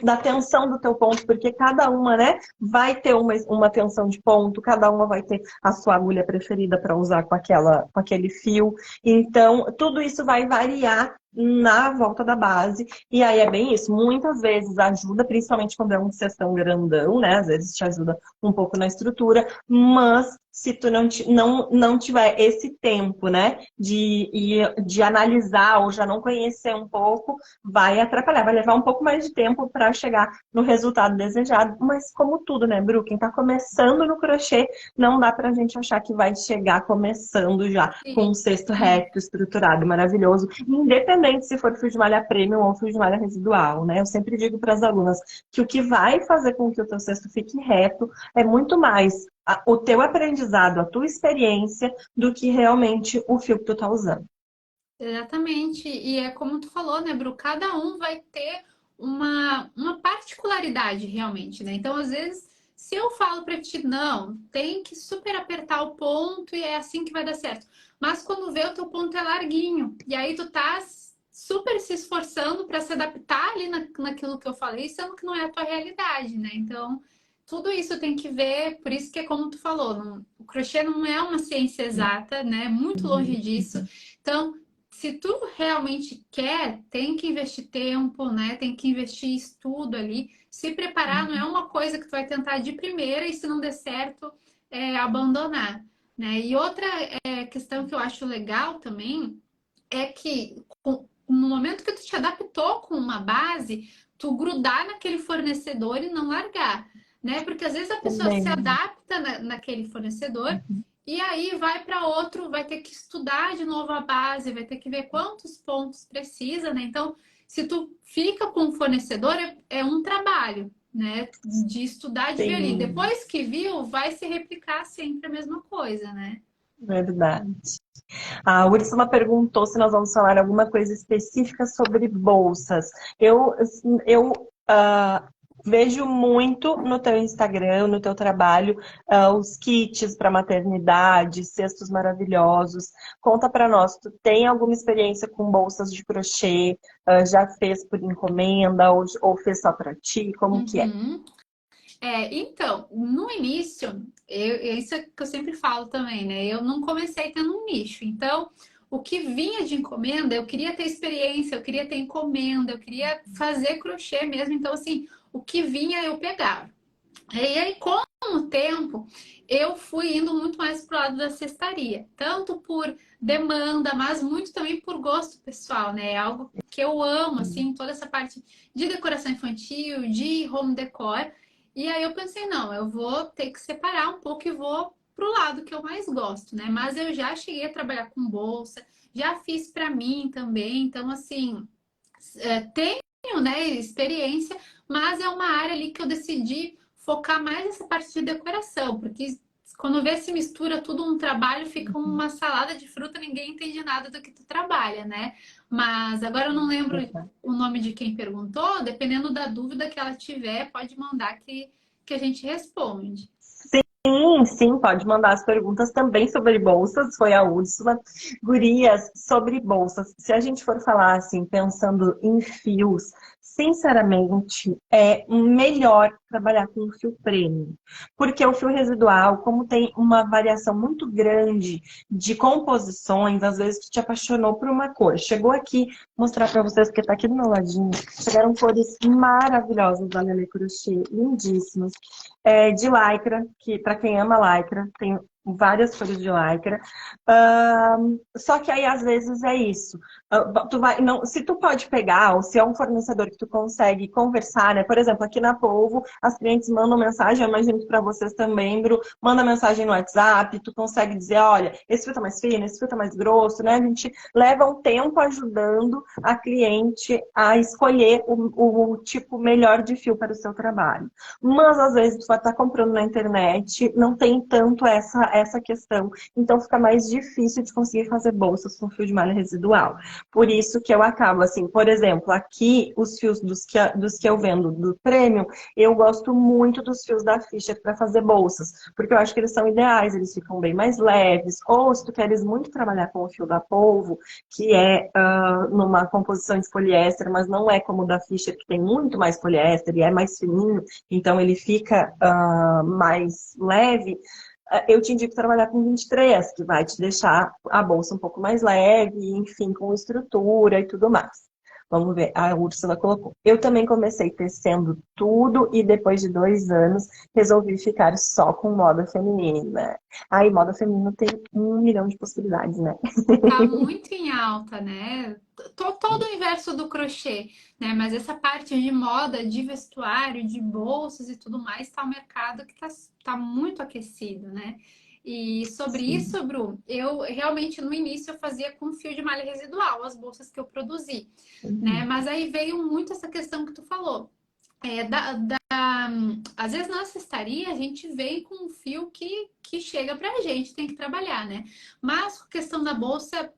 da tensão do teu ponto, porque cada uma, né, vai ter uma tensão de ponto, cada uma vai ter a sua agulha preferida para usar com aquele fio. Então, tudo isso vai variar na volta da base. E aí é bem isso. Muitas vezes ajuda, principalmente quando é um cestão grandão, né? Às vezes te ajuda um pouco na estrutura, mas se tu não tiver esse tempo, né, de analisar ou já não conhecer um pouco, vai atrapalhar, vai levar um pouco mais de tempo para chegar no resultado desejado. Mas como tudo, né, Bru? Quem tá começando no crochê, não dá pra gente achar que vai chegar começando já com um cesto reto, estruturado, maravilhoso, independente se for fio de malha premium ou fio de malha residual, né? Eu sempre digo para as alunas que o que vai fazer com que o teu cesto fique reto é muito mais o teu aprendizado, a tua experiência, do que realmente o fio que tu tá usando. Exatamente. E é como tu falou, né, Bru? Cada um vai ter uma particularidade realmente, né? Então, às vezes, se eu falo pra ti, não, tem que super apertar o ponto e é assim que vai dar certo. Mas quando vê, o teu ponto é larguinho. E aí tu tá super se esforçando para se adaptar ali naquilo que eu falei, sendo que não é a tua realidade, né? Então, tudo isso tem que ver, por isso que é como tu falou, o crochê não é uma ciência exata, né? Muito longe disso. Então, se tu realmente quer, tem que investir tempo, né? Tem que investir estudo ali. Se preparar não é uma coisa que tu vai tentar de primeira e se não der certo, abandonar, né? E outra questão que eu acho legal também é que no momento que tu te adaptou com uma base, tu grudar naquele fornecedor e não largar, né? Porque às vezes a pessoa se Também. adapta naquele fornecedor e aí vai para outro, vai ter que estudar de novo a base, vai ter que ver quantos pontos precisa, né? Então, se tu fica com o fornecedor, é um trabalho, né? De estudar, de ver ali. Sim, Depois que viu, vai se replicar sempre a mesma coisa, né? verdade. A Úrsula perguntou se nós vamos falar alguma coisa específica sobre bolsas. Eu vejo muito no teu Instagram, no teu trabalho, os kits para maternidade, cestos maravilhosos. Conta para nós, tu tem alguma experiência com bolsas de crochê? Já fez por encomenda ou fez só para ti? Como que é? Uhum. Então, no início, isso é que eu sempre falo também, né? Eu não comecei tendo um nicho. Então, o que vinha de encomenda, eu queria ter experiência, eu queria ter encomenda, eu queria fazer crochê mesmo. Então, assim, o que vinha eu pegava. E aí, com o tempo, eu fui indo muito mais pro lado da cestaria. Tanto por demanda, mas muito também por gosto pessoal, né? É algo que eu amo, assim, toda essa parte de decoração infantil, de home decor. E aí eu pensei, não, eu vou ter que separar um pouco e vou pro lado que eu mais gosto, né? Mas eu já cheguei a trabalhar com bolsa, já fiz para mim também. Então, assim, tenho, né, experiência, mas é uma área ali que eu decidi focar mais nessa parte de decoração, porque quando vê se mistura tudo um trabalho, fica uma salada de fruta, ninguém entende nada do que tu trabalha, né? Mas agora eu não lembro o nome de quem perguntou, dependendo da dúvida que ela tiver, pode mandar que a gente responde. Sim, sim, pode mandar as perguntas também sobre bolsas, foi a Úrsula. Gurias, sobre bolsas, se a gente for falar assim, pensando em fios, sinceramente, é melhor trabalhar com o fio premium. Porque o fio residual, como tem uma variação muito grande de composições, às vezes tu te apaixonou por uma cor. Chegou aqui, mostrar para vocês, porque tá aqui do meu ladinho, chegaram cores maravilhosas da Lele Crochê, lindíssimas de lycra, que para quem ama lycra, tem várias cores de lycra. Só que aí às vezes é isso. Tu vai, não, se tu pode pegar, ou se é um fornecedor que tu consegue conversar, né? Por exemplo, aqui na Polvo, as clientes mandam mensagem, eu imagino que para vocês também, Bru, manda mensagem no WhatsApp, tu consegue dizer, olha, esse fio tá mais fino, esse fio tá mais grosso, né? A gente leva um tempo ajudando a cliente a escolher o tipo melhor de fio para o seu trabalho. Mas às vezes tu vai estar comprando na internet, não tem tanto essa questão. Então fica mais difícil de conseguir fazer bolsas com fio de malha residual. Por isso que eu acabo assim, por exemplo, aqui os fios dos que eu vendo do Premium, eu gosto muito dos fios da Fischer para fazer bolsas, porque eu acho que eles são ideais, eles ficam bem mais leves. Ou se tu queres muito trabalhar com o fio da Polvo, que é numa composição de poliéster, mas não é como o da Fischer, que tem muito mais poliéster e é mais fininho, então ele fica mais leve, eu te indico trabalhar com 23, que vai te deixar a bolsa um pouco mais leve, enfim, com estrutura e tudo mais. Vamos ver, a Úrsula colocou. Eu também comecei tecendo tudo e depois de 2 anos resolvi ficar só com moda feminina. Aí, moda feminina tem 1 milhão de possibilidades, né? Tá muito em alta, né? Todo o universo do crochê, né? Mas essa parte de moda, de vestuário, de bolsas e tudo mais, tá um mercado que tá muito aquecido, né? E sobre Sim. isso, Bru, eu realmente no início eu fazia com fio de malha residual as bolsas que eu produzi, né? Uhum. Mas aí veio muito essa questão que tu falou. Às vezes na cestaria a gente vem com um fio que chega pra gente, tem que trabalhar, né? Mas a questão da bolsa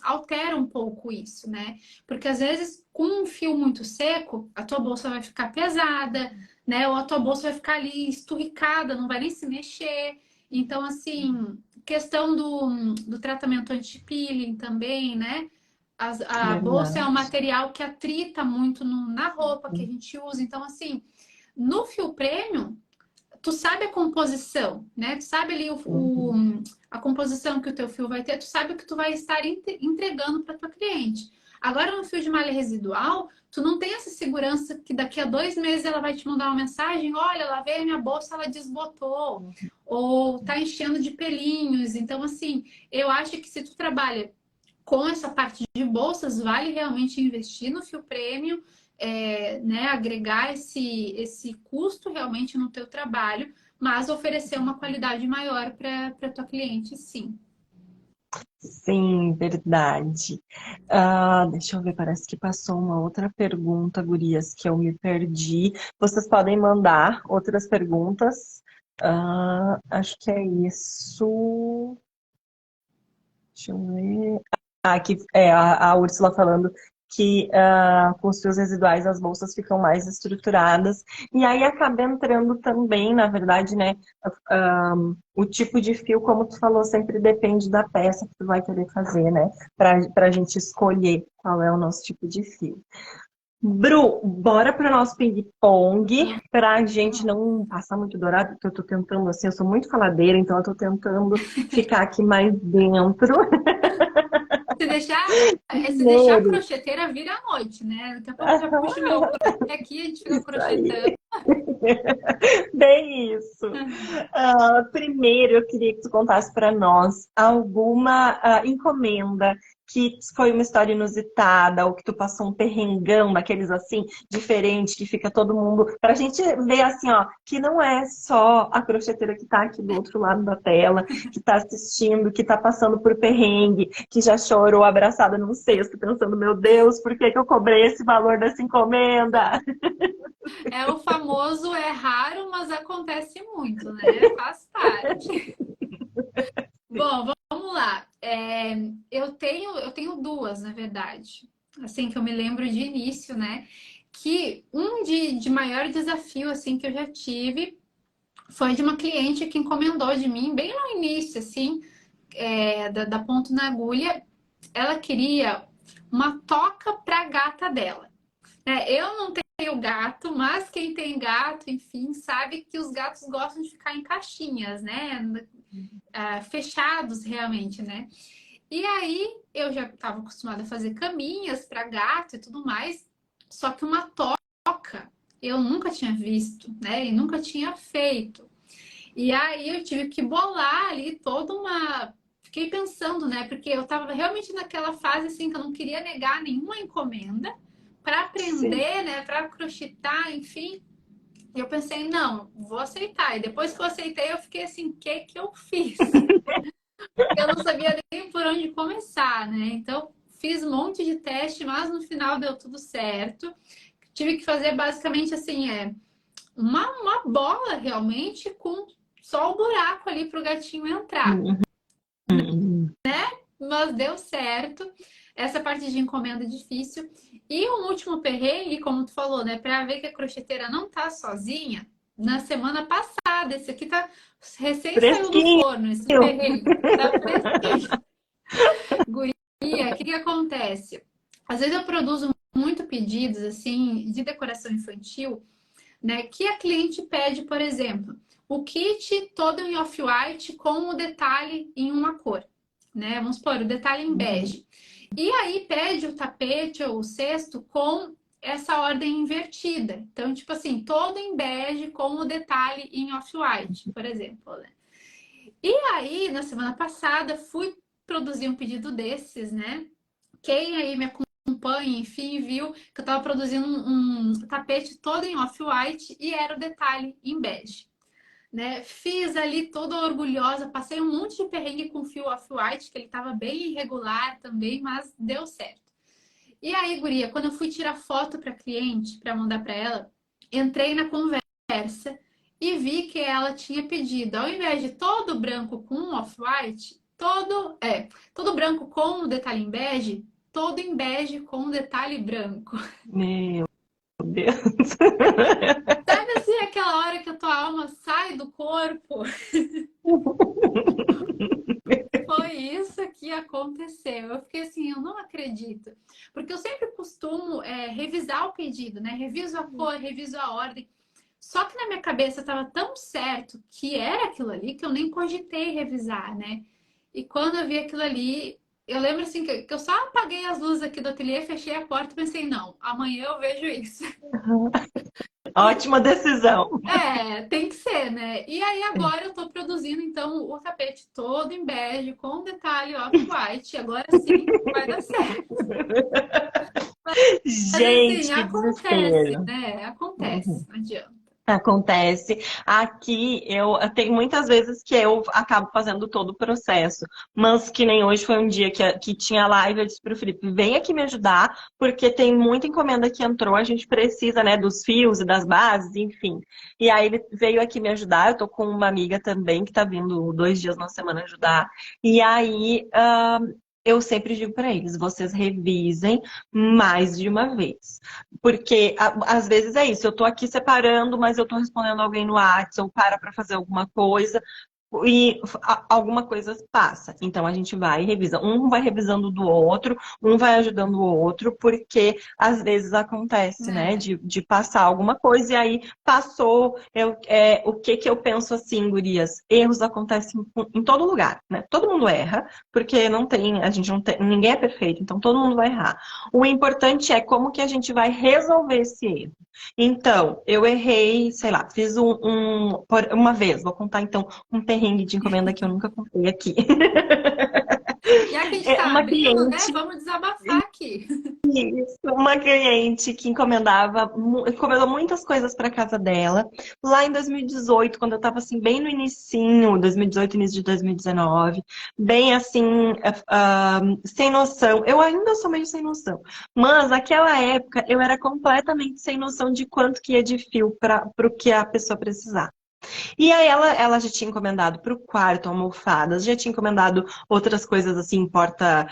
altera um pouco isso, né? Porque às vezes com um fio muito seco, a tua bolsa vai ficar pesada, né? Ou a tua bolsa vai ficar ali esturricada, não vai nem se mexer. Então, assim, questão do tratamento anti-peeling também, né? A bolsa é um Verdade. material que atrita muito na roupa que a gente usa. Então, assim, no fio premium, tu sabe a composição, né? Tu sabe ali Uhum. a composição que o teu fio vai ter, tu sabe o que tu vai estar entregando para tua cliente. Agora, no fio de malha residual, tu não tem essa segurança que daqui a 2 meses ela vai te mandar uma mensagem: olha, lavei a minha bolsa, ela desbotou, ou tá enchendo de pelinhos. Então, assim, eu acho que se tu trabalha com essa parte de bolsas, vale realmente investir no fio premium, né, agregar esse custo realmente no teu trabalho, mas oferecer uma qualidade maior para tua cliente, sim. Sim, verdade. Deixa eu ver, parece que passou uma outra pergunta, gurias, que eu me perdi. Vocês podem mandar outras perguntas. Acho que é isso. Deixa eu ver. Aqui é a Úrsula falando que com os fios residuais as bolsas ficam mais estruturadas. E aí acaba entrando também, na verdade, né? O tipo de fio, como tu falou, sempre depende da peça que tu vai querer fazer, né? Pra gente escolher qual é o nosso tipo de fio. Bru, bora para o nosso ping-pong, pra gente não passar muito dourado, porque eu tô tentando, assim, eu sou muito faladeira, então eu tô tentando ficar aqui mais dentro. Se deixar a Primeiro, crocheteira vira à noite, né? Daqui a pouco eu já puxo meu crochê aqui e a gente fica isso aí, crochetando. bem isso. Primeiro, eu queria que tu contasse para nós alguma encomenda que foi uma história inusitada, ou que tu passou um perrengão daqueles assim, diferente, que fica todo mundo. Pra gente ver assim, ó, que não é só a crocheteira que tá aqui do outro lado da tela, que tá assistindo, que tá passando por perrengue, que já chorou abraçada num cesto, pensando, meu Deus, por que que eu cobrei esse valor dessa encomenda? É o famoso é raro, mas acontece muito, né? Faz parte. Bom, vamos lá. Eu tenho duas, na verdade. Assim, que eu me lembro de início, né? Que um de maior desafio, assim, que eu já tive foi de uma cliente que encomendou de mim, bem no início, assim, da ponto na agulha. Ela queria uma toca para a gata dela. Eu não tenho gato, mas quem tem gato, enfim, sabe que os gatos gostam de ficar em caixinhas, né? Fechados realmente, né? E aí eu já estava acostumada a fazer caminhas para gato e tudo mais, só que uma toca eu nunca tinha visto, né? E nunca tinha feito. E aí eu tive que bolar ali toda uma. Fiquei pensando, né? Porque eu estava realmente naquela fase assim que eu não queria negar nenhuma encomenda para Sim. aprender, né? Para crochetar, enfim. E eu pensei, não, vou aceitar. E depois que eu aceitei, eu fiquei assim, o que que eu fiz? Eu não sabia nem por onde começar, né? Então, fiz um monte de teste, mas no final deu tudo certo. Tive que fazer basicamente assim, uma bola realmente com só o buraco ali para o gatinho entrar. Uhum. Mas deu certo. Essa parte de encomenda é difícil. E um último perrengue, como tu falou, né? Para ver que a crocheteira não tá sozinha. Na semana passada, esse aqui tá recém saiu do Fresquinho. forno, esse perrengue. Tá fresquinho. Guria, o que que acontece? Às vezes eu produzo muito pedidos assim de decoração infantil, né? Que a cliente pede, por exemplo, o kit todo em off-white com o detalhe em uma cor, né? Vamos supor, o detalhe em Uhum. bege. E aí pede o tapete ou o cesto com essa ordem invertida. Então, tipo assim, todo em bege com o detalhe em off-white, por exemplo, né? E aí, na semana passada, fui produzir um pedido desses, né? Quem aí me acompanha, enfim, viu que eu estava produzindo um tapete todo em off-white e era o detalhe em bege, né? Fiz ali toda orgulhosa, passei um monte de perrengue com fio off-white, que ele estava bem irregular também, mas deu certo. E aí, guria, quando eu fui tirar foto para cliente, para mandar para ela, entrei na conversa e vi que ela tinha pedido, ao invés de todo branco com off-white, todo branco com o detalhe em bege, todo em bege com o detalhe branco. Meu Deus. Sabe assim, aquela hora que a tua alma sai do corpo? Foi isso que aconteceu. Eu fiquei assim, eu não acredito. Porque eu sempre costumo revisar o pedido, né? Reviso a cor, reviso a ordem. Só que na minha cabeça estava tão certo que era aquilo ali que eu nem cogitei revisar, né? E quando eu vi aquilo ali, eu lembro assim que eu só apaguei as luzes aqui do ateliê, fechei a porta e pensei, não, amanhã eu vejo isso. Ótima decisão. Tem que ser, né? E aí agora eu tô produzindo então o tapete todo em bege com detalhe off-white. Agora sim vai dar certo. Mas assim, Gente, que acontece, desespero. né? Acontece, Uhum. não adianta. Acontece. Aqui eu tem muitas vezes que eu acabo fazendo todo o processo, mas que nem hoje foi um dia que tinha live, eu disse pro Felipe, vem aqui me ajudar, porque tem muita encomenda que entrou, a gente precisa, né, dos fios e das bases, enfim. E aí ele veio aqui me ajudar, eu tô com uma amiga também que tá vindo 2 dias na semana ajudar. E aí eu sempre digo para eles, vocês revisem mais de uma vez. Porque às vezes é isso, eu tô aqui separando, mas eu tô respondendo alguém no WhatsApp, ou para fazer alguma coisa, e alguma coisa passa. Então a gente vai e revisa. Um vai revisando do outro, um vai ajudando o outro, porque às vezes acontece, né, É, de passar alguma coisa, e aí passou. O que que eu penso assim, gurias? Erros acontecem em todo lugar, né? Todo mundo erra, porque não tem, a gente não tem, ninguém é perfeito, então todo mundo vai errar. O importante é como que a gente vai resolver esse erro. Então, eu errei, sei lá, fiz uma vez, vou contar então um perrengue de encomenda que eu nunca contei aqui. já que a gente É tá uma abrindo, né? cliente, Vamos desabafar aqui. uma cliente que encomendou muitas coisas para casa dela. Lá em 2018, quando eu estava assim bem no inicinho, 2018, início de 2019, bem assim, sem noção. Eu ainda sou meio sem noção, mas naquela época eu era completamente sem noção de quanto que ia de fio para o que a pessoa precisar. E aí ela já tinha encomendado para o quarto almofadas, já tinha encomendado outras coisas assim, porta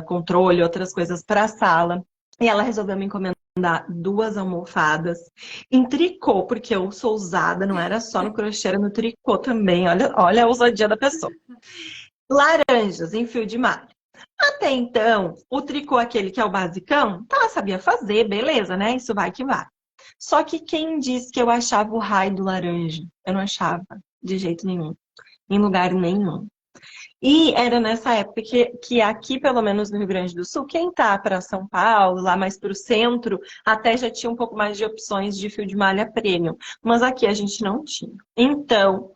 controle, outras coisas para a sala. E ela resolveu me encomendar encomendar 2 almofadas em tricô, porque eu sou ousada, não era só no crochê, era no tricô também. Olha a ousadia da pessoa. Laranjas em fio de malha. Até então, o tricô, aquele que é o basicão, tá, sabia fazer, beleza, né? Isso vai que vai. Só que quem disse que eu achava o raio do laranja? Eu não achava, de jeito nenhum, em lugar nenhum. E era nessa época que aqui, pelo menos no Rio Grande do Sul, quem tá para São Paulo, lá mais para o centro, até já tinha um pouco mais de opções de fio de malha premium. Mas aqui a gente não tinha. Então,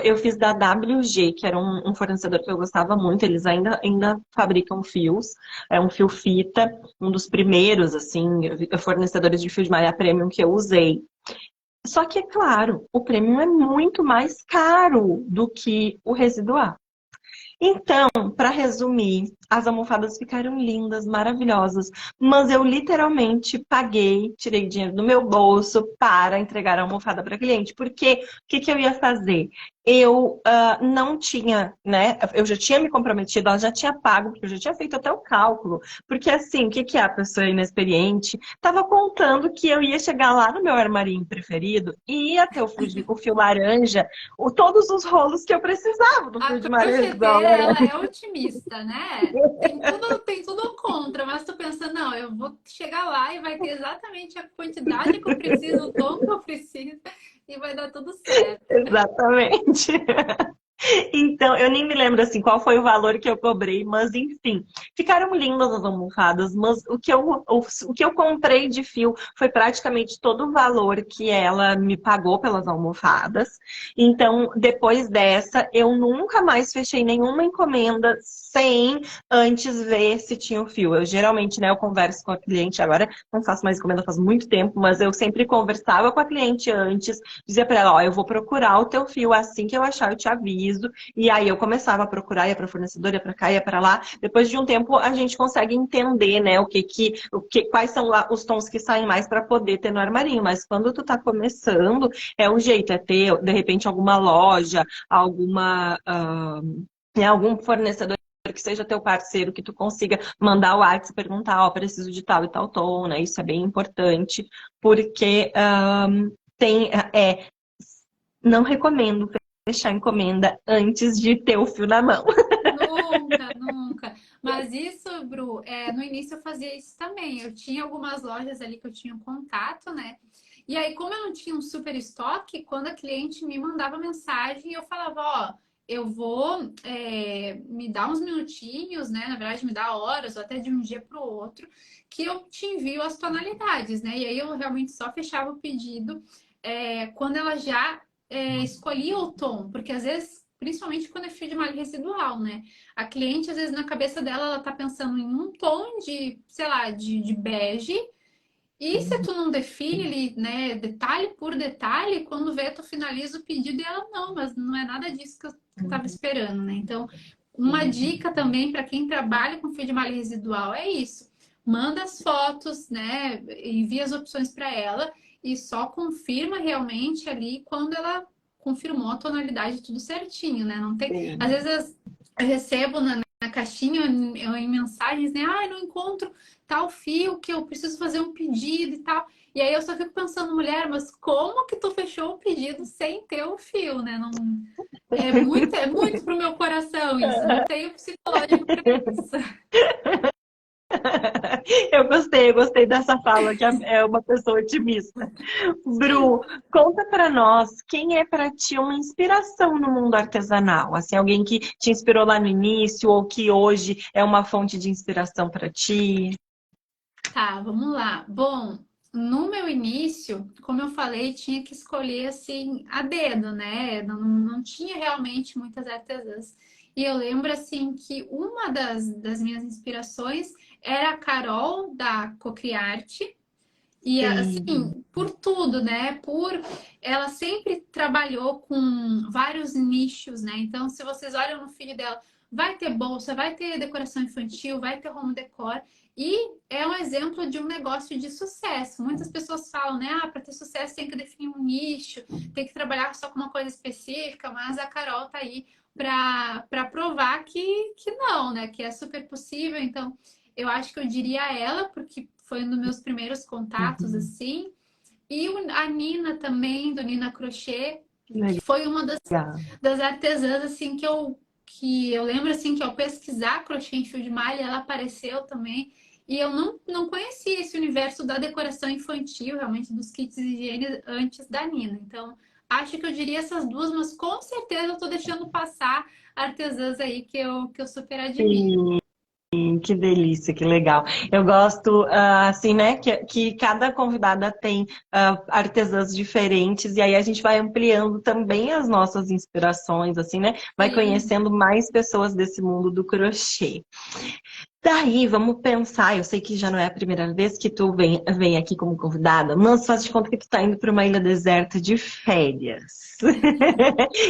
eu fiz da WG, que era um fornecedor que eu gostava muito. Eles ainda fabricam fios. É um fio fita, um dos primeiros, assim, fornecedores de fio de malha premium que eu usei. Só que, é claro, o premium é muito mais caro do que o residual. Então, para resumir, as almofadas ficaram lindas, maravilhosas, mas eu literalmente paguei, tirei dinheiro do meu bolso para entregar a almofada para cliente, porque o que eu ia fazer? Eu não tinha, né? Eu já tinha me comprometido, ela já tinha pago, porque eu já tinha feito até o cálculo. Porque assim, o que é a pessoa inexperiente? Tava contando que eu ia chegar lá no meu armarinho preferido e ia ter o fio laranja, todos os rolos que eu precisava do A fio de laranja. crocheteira, ela é otimista, né? Tem tudo contra, mas tu pensa, não, eu vou chegar lá e vai ter exatamente a quantidade que eu preciso, o tom que eu preciso, e vai dar tudo certo. Exatamente. Então, eu nem me lembro assim qual foi o valor que eu cobrei, mas enfim, ficaram lindas as almofadas, mas o que eu comprei de fio foi praticamente todo o valor que ela me pagou pelas almofadas. Então, depois dessa, eu nunca mais fechei nenhuma encomenda sem antes ver se tinha o fio. Eu geralmente, né, eu converso com a cliente agora, não faço mais encomenda faz muito tempo, mas eu sempre conversava com a cliente antes, dizia para ela, ó, eu vou procurar o teu fio assim que eu achar, eu te aviso. E aí eu começava a procurar, ia para fornecedor, ia para cá, ia para lá. Depois de um tempo a gente consegue entender, né, quais são lá os tons que saem mais para poder ter no armarinho. Mas quando tu tá começando, é o jeito, é ter de repente alguma loja, algum fornecedor que seja teu parceiro, que tu consiga mandar o WhatsApp e perguntar, ó, preciso de tal e tal tom, né? Isso é bem importante, porque tem, não recomendo fechar encomenda antes de ter o fio na mão. Nunca, nunca. Mas isso, Bru, no início eu fazia isso também. Eu tinha algumas lojas ali que eu tinha um contato, né? E aí, como eu não tinha um super estoque, quando a cliente me mandava mensagem, eu falava, ó, eu vou me dar uns minutinhos, né? Na verdade, me dá horas, ou até de um dia para o outro, que eu te envio as tonalidades, né? E aí eu realmente só fechava o pedido quando ela já escolhia o tom, porque às vezes, principalmente quando é fio de malha residual, né? A cliente, às vezes, na cabeça dela, ela tá pensando em um tom de, sei lá, de bege. E se tu não define ali, né, detalhe por detalhe, quando vê, tu finaliza o pedido e ela, não, mas não é nada disso que eu tava esperando, né? Então, uma dica também para quem trabalha com fio de malha residual é isso. Manda as fotos, né? Envia as opções para ela e só confirma realmente ali quando ela confirmou a tonalidade tudo certinho, né? Não tem. Às Sim. vezes eu recebo na caixinha em mensagens, né? Ah, não encontro tal fio que eu preciso fazer um pedido e tal. E aí eu só fico pensando, mulher, mas como que tu fechou o pedido sem ter o fio, né? Não, é muito pro meu coração isso. Não tenho psicológico para isso. Eu gostei dessa fala, que é uma pessoa otimista. Bru, conta pra nós, quem é pra ti uma inspiração no mundo artesanal? Assim, alguém que te inspirou lá no início ou que hoje é uma fonte de inspiração pra ti? Tá, vamos lá. Bom, no meu início, como eu falei, tinha que escolher assim a dedo, né? Não tinha realmente muitas artesãs. E eu lembro assim que uma das minhas inspirações era a Carol da Cocriarte. E Sim. assim, por tudo, né? Ela sempre trabalhou com vários nichos, né? Então, se vocês olham no feed dela, vai ter bolsa, vai ter decoração infantil, vai ter home decor. E é um exemplo de um negócio de sucesso. Muitas pessoas falam, né? Ah, para ter sucesso tem que definir um nicho, tem que trabalhar só com uma coisa específica, mas a Carol tá aí para provar que não, né? Que é super possível. Então, eu acho que eu diria a ela, porque foi um dos meus primeiros contatos, Uhum. assim. E a Nina também, do Nina Crochê, que Legal. foi uma das artesãs, assim, que eu lembro, assim, que ao pesquisar crochê em fio de malha, ela apareceu também. E eu não conhecia esse universo da decoração infantil, realmente, dos kits de higiene antes da Nina. Então, acho que eu diria essas duas, mas com certeza eu tô deixando passar artesãs aí que eu super admiro. Sim. Que delícia, que legal. Eu gosto, assim, né, que cada convidada tem artesãs diferentes, e aí a gente vai ampliando também as nossas inspirações, assim, né? Vai Sim. conhecendo mais pessoas desse mundo do crochê. Daí, vamos pensar, eu sei que já não é a primeira vez que tu vem aqui como convidada, mas faz de conta que tu tá indo para uma ilha deserta de férias.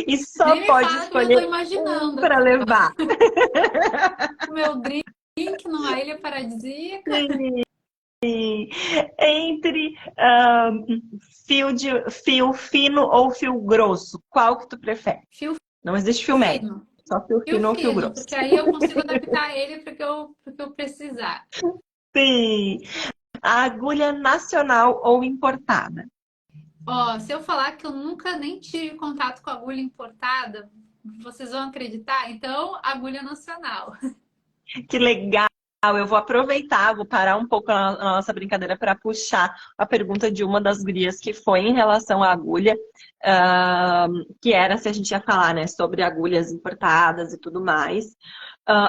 E só Nem me pode fala que eu já tô escolher um imaginando para aqui, ó. levar. O meu drink numa ilha paradisíaca. Entre fio fino ou fio grosso, qual que tu prefere? Fio Não existe fio médio, fino. só fio Fio fino ou fio fino, grosso. porque aí eu consigo adaptar ele para que eu precisar. Sim. A agulha nacional ou importada? Ó, se eu falar que eu nunca nem tive contato com agulha importada, vocês vão acreditar? Então, agulha nacional. Que legal! Eu vou aproveitar, vou parar um pouco a nossa brincadeira para puxar a pergunta de uma das gurias que foi em relação à agulha, ah, que era se a gente ia falar, né, sobre agulhas importadas e tudo mais.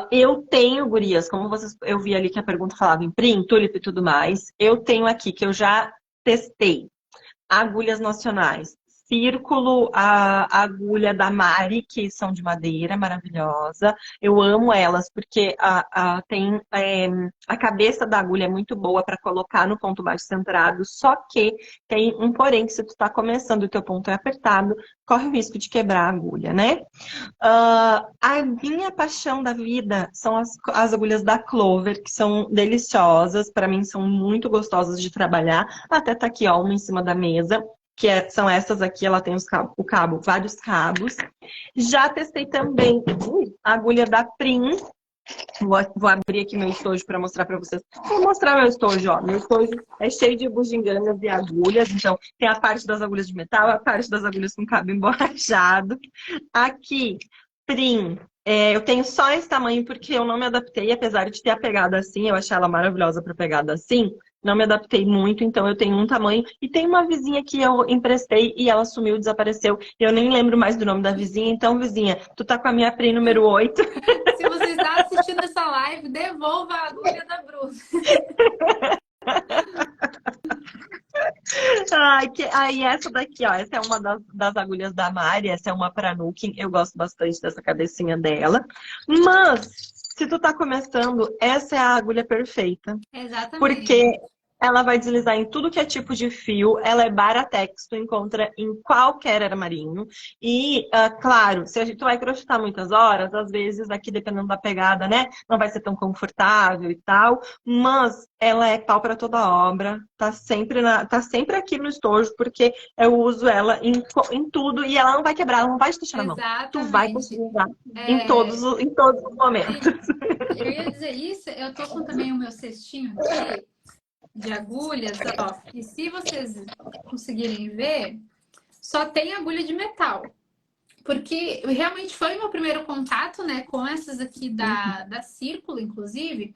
Eu tenho, gurias, como eu vi ali que a pergunta falava em prim, tulip e tudo mais, eu tenho aqui que eu já testei agulhas nacionais. Círculo, a agulha da Mari, que são de madeira, maravilhosa. Eu amo elas, porque tem a cabeça da agulha é muito boa para colocar no ponto mais centrado, só que tem um porém, que se tu está começando e o teu ponto é apertado, corre o risco de quebrar a agulha, né? A minha paixão da vida são as agulhas da Clover, que são deliciosas, para mim são muito gostosas de trabalhar. Até tá aqui, ó, uma em cima da mesa, são essas aqui, ela tem o cabo, vários cabos. Já testei também a agulha da Prim. Vou abrir aqui meu estojo para mostrar para vocês. Vou mostrar meu estojo, ó. Meu estojo é cheio de bugigangas e agulhas. Então, tem a parte das agulhas de metal, a parte das agulhas com cabo emborrachado. Aqui, Prim, eu tenho só esse tamanho porque eu não me adaptei, apesar de ter a pegada assim, eu achei ela maravilhosa para pegada assim. Não me adaptei muito, então eu tenho um tamanho. E tem uma vizinha que eu emprestei e ela sumiu, desapareceu. Eu nem lembro mais do nome da vizinha. Então, vizinha, tu tá com a minha Prim número 8. Se você está assistindo essa live, devolva a agulha da Bruna. Aí essa daqui, ó, essa é uma das agulhas da Mari, essa é uma para Nukin, eu gosto bastante dessa cabecinha dela. Mas, se tu tá começando, essa é a agulha perfeita. Exatamente. Porque ela vai deslizar em tudo que é tipo de fio, ela é Baratex, tu encontra em qualquer armarinho. E, claro, se a gente vai crochetar muitas horas, às vezes aqui, dependendo da pegada, né, não vai ser tão confortável e tal, mas ela é pau para toda obra, tá sempre aqui no estojo, porque eu uso ela em tudo e ela não vai quebrar, ela não vai te deixar na mão. Tu vai conseguir Exatamente. usar É, em todos os momentos. sim, eu ia dizer isso, eu tô com também o meu cestinho aqui de agulhas, ó. E se vocês conseguirem ver, só tem agulha de metal. Porque realmente foi o meu primeiro contato, né, com essas aqui da Círculo, inclusive.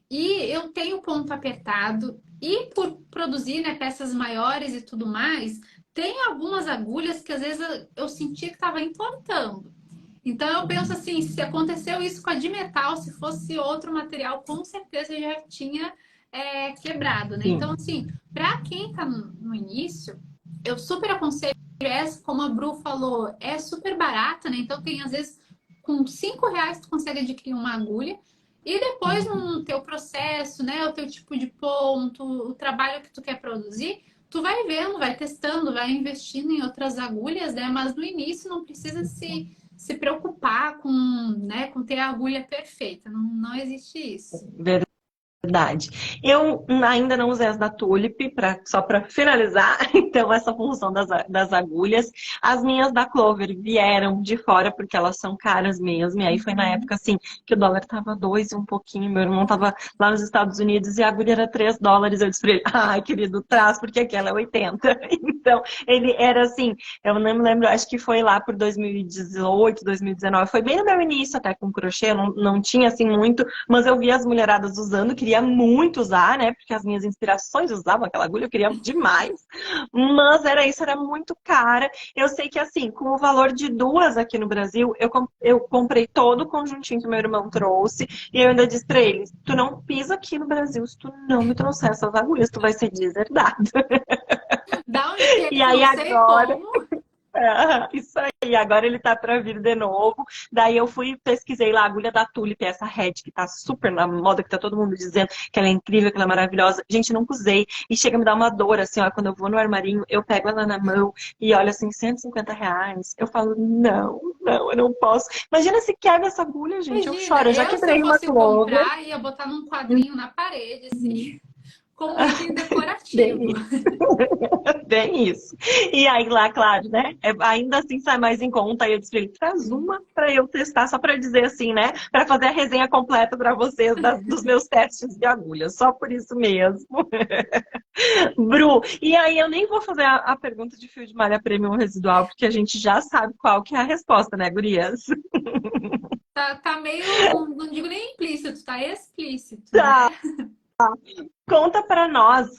E eu tenho ponto apertado. E por produzir, né, peças maiores e tudo mais, tem algumas agulhas que às vezes eu sentia que estava entortando. Então eu penso assim, se aconteceu isso com a de metal, se fosse outro material, com certeza já tinha quebrado, né? Então, Sim. assim, para quem está no início, eu super aconselho essa, como a Bru falou, é super barata, né? Então tem, às vezes, com R$ 5 tu consegue adquirir uma agulha. E depois, no teu processo, né? O teu tipo de ponto, o trabalho que tu quer produzir, tu vai vendo, vai testando, vai investindo em outras agulhas, né? Mas no início não precisa se preocupar com, né, com ter a agulha perfeita. Não existe isso. Verdade. Eu ainda não usei as da Tulip, só para finalizar, então essa função das agulhas. As minhas da Clover vieram de fora, porque elas são caras mesmo. E aí foi na época assim que o dólar tava 2 e um pouquinho, meu irmão tava lá nos Estados Unidos e a agulha era US$ 3. Eu disse pra ele, ai, querido, traz, porque aquela é 80. Então, ele era assim, eu não me lembro, acho que foi lá por 2018, 2019, foi bem no meu início até com crochê, eu não tinha assim muito, mas eu via as mulheradas usando, queria muito usar, né? Porque as minhas inspirações usavam aquela agulha, eu queria demais. Mas era isso, era muito cara. Eu sei que assim, com o valor de duas aqui no Brasil, eu comprei todo o conjuntinho que meu irmão trouxe. E eu ainda disse pra ele, tu não pisa aqui no Brasil se tu não me trouxer essas agulhas, tu vai ser deserdado. Dá um E jeito, aí não sei agora como. isso aí, agora ele tá pra vir de novo. Daí eu fui pesquisei lá a agulha da Tulip, essa Red, que tá super na moda, que tá todo mundo dizendo que ela é incrível, que ela é maravilhosa. Gente, nunca usei. E chega a me dar uma dor, assim, ó, quando eu vou no armarinho, eu pego ela na mão e olho assim, R$ 150. Eu falo, não, eu não posso. Imagina se quebra essa agulha, gente, eu Imagina, choro. Eu já se eu quebrei uma fosse Clover. comprar, ia botar num quadrinho na parede, assim, como item Bem decorativo. isso. Bem isso. E aí lá, claro, né? Ainda assim sai mais em conta. Aí eu disse, pra ele, traz uma para eu testar, só para dizer assim, né? Para fazer a resenha completa para vocês dos meus testes de agulha. Só por isso mesmo. Bru, e aí eu nem vou fazer a pergunta de fio de malha premium residual, porque a gente já sabe qual que é a resposta, né, gurias? Tá meio, não digo nem implícito, tá explícito, né? Conta pra nós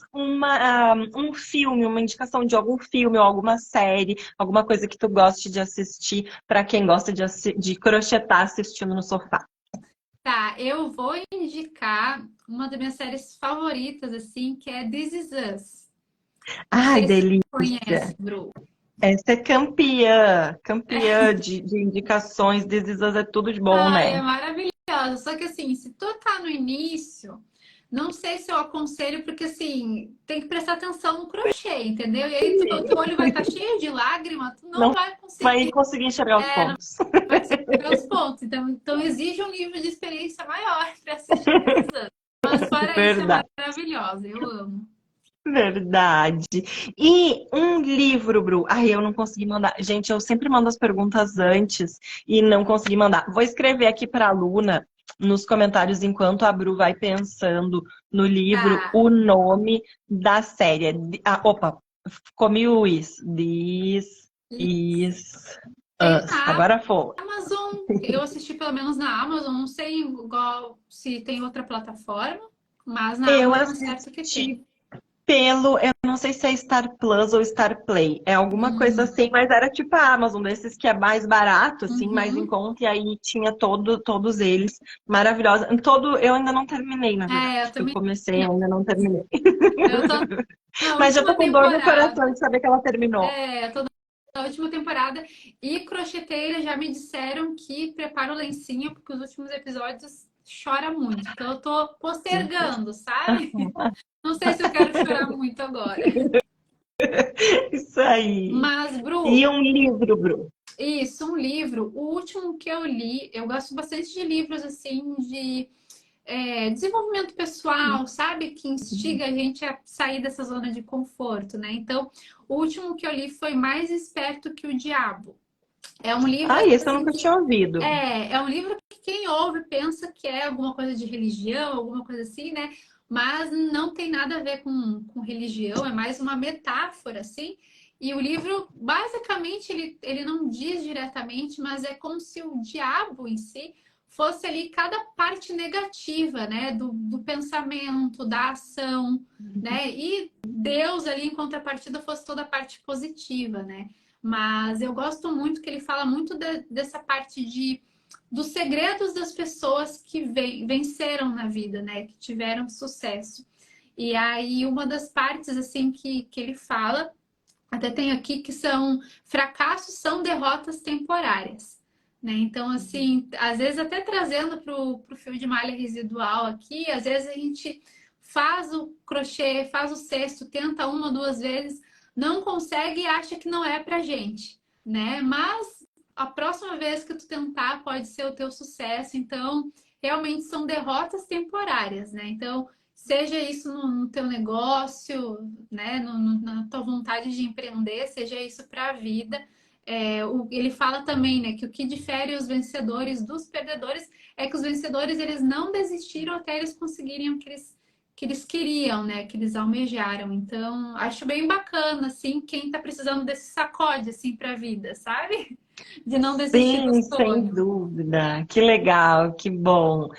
um filme, uma indicação de algum filme ou alguma série, alguma coisa que tu goste de assistir pra quem gosta de crochetar assistindo no sofá. Tá, eu vou indicar uma das minhas séries favoritas, assim, que é This Is Us. Não Ai, sei se você conhece, delícia! Bru. Essa é campeã de indicações. This Is Us é tudo de bom, Ai, é né? maravilhosa. Só que assim, se tu tá no início, não sei se eu aconselho, porque assim, tem que prestar atenção no crochê, entendeu? E aí o teu olho vai estar cheio de lágrima, tu não Não vai vai conseguir, conseguir enxergar os não pontos. vai conseguir os pontos. Então exige um nível de experiência maior para assistir This Is Us. Mas fora isso, é Verdade. maravilhosa. Eu amo. Verdade. E um livro, Bru. Ai, eu não consegui mandar. Gente, eu sempre mando as perguntas antes e não consegui mandar. Vou escrever aqui para a Luna nos comentários enquanto a Bru vai pensando no livro Tá. o nome da série. Opa, comi o is. This is Tem us. na Agora foi. Amazon, eu assisti pelo menos na Amazon, não sei igual se tem outra plataforma, mas na Eu Amazon é certo que assisti tem. eu não sei se é Star Plus ou Star Play, é alguma coisa Hum. assim, mas era tipo a Amazon, desses que é mais barato, assim, mais em Uhum. conta, e aí tinha todos eles maravilhosos. Eu ainda não terminei, na É, eu verdade. Eu também comecei, não. ainda não terminei. Eu tô na Mas eu tô última com dor no coração temporada. de saber que ela terminou. Eu tô na última temporada e crocheteira já me disseram que prepara o lencinho porque os últimos episódios chora muito. Então eu tô postergando, sabe? Não sei se eu quero chorar muito agora. Isso aí. Mas, Bru, E um livro, Bru. isso, um livro. O último que eu li, eu gosto bastante de livros assim de desenvolvimento pessoal, sabe? Que instiga a gente a sair dessa zona de conforto, né? Então, o último que eu li foi Mais Esperto que o Diabo. É um livro Ah, esse eu assim nunca que tinha ouvido. é um livro que quem ouve pensa que é alguma coisa de religião, alguma coisa assim, né? Mas não tem nada a ver com religião, é mais uma metáfora, assim. E o livro, basicamente, ele não diz diretamente, mas é como se o diabo em si fosse ali cada parte negativa, né? Do pensamento, da ação, né? E Deus ali, em contrapartida, fosse toda a parte positiva, né? Mas eu gosto muito que ele fala muito dessa parte dos segredos das pessoas que venceram na vida, né? Que tiveram sucesso. E aí, uma das partes, assim, que ele fala, até tem aqui, que são fracassos são derrotas temporárias. Né? Então, assim, às vezes até trazendo para o fio de malha residual aqui, às vezes a gente faz o crochê, faz o cesto, tenta uma, duas vezes, não consegue e acha que não é pra gente, né? Mas a próxima vez que tu tentar pode ser o teu sucesso. Então, realmente são derrotas temporárias, né? Então, seja isso no teu negócio, né? Na tua vontade de empreender, seja isso para a vida. Ele fala também, né, que o que difere os vencedores dos perdedores é que os vencedores eles não desistiram até eles conseguirem o que eles queriam, né, que eles almejaram. Então, acho bem bacana, assim, quem tá precisando desse sacode, assim, para a vida, sabe? De não desistir do Sim, sem sonho. dúvida. Que legal, que bom.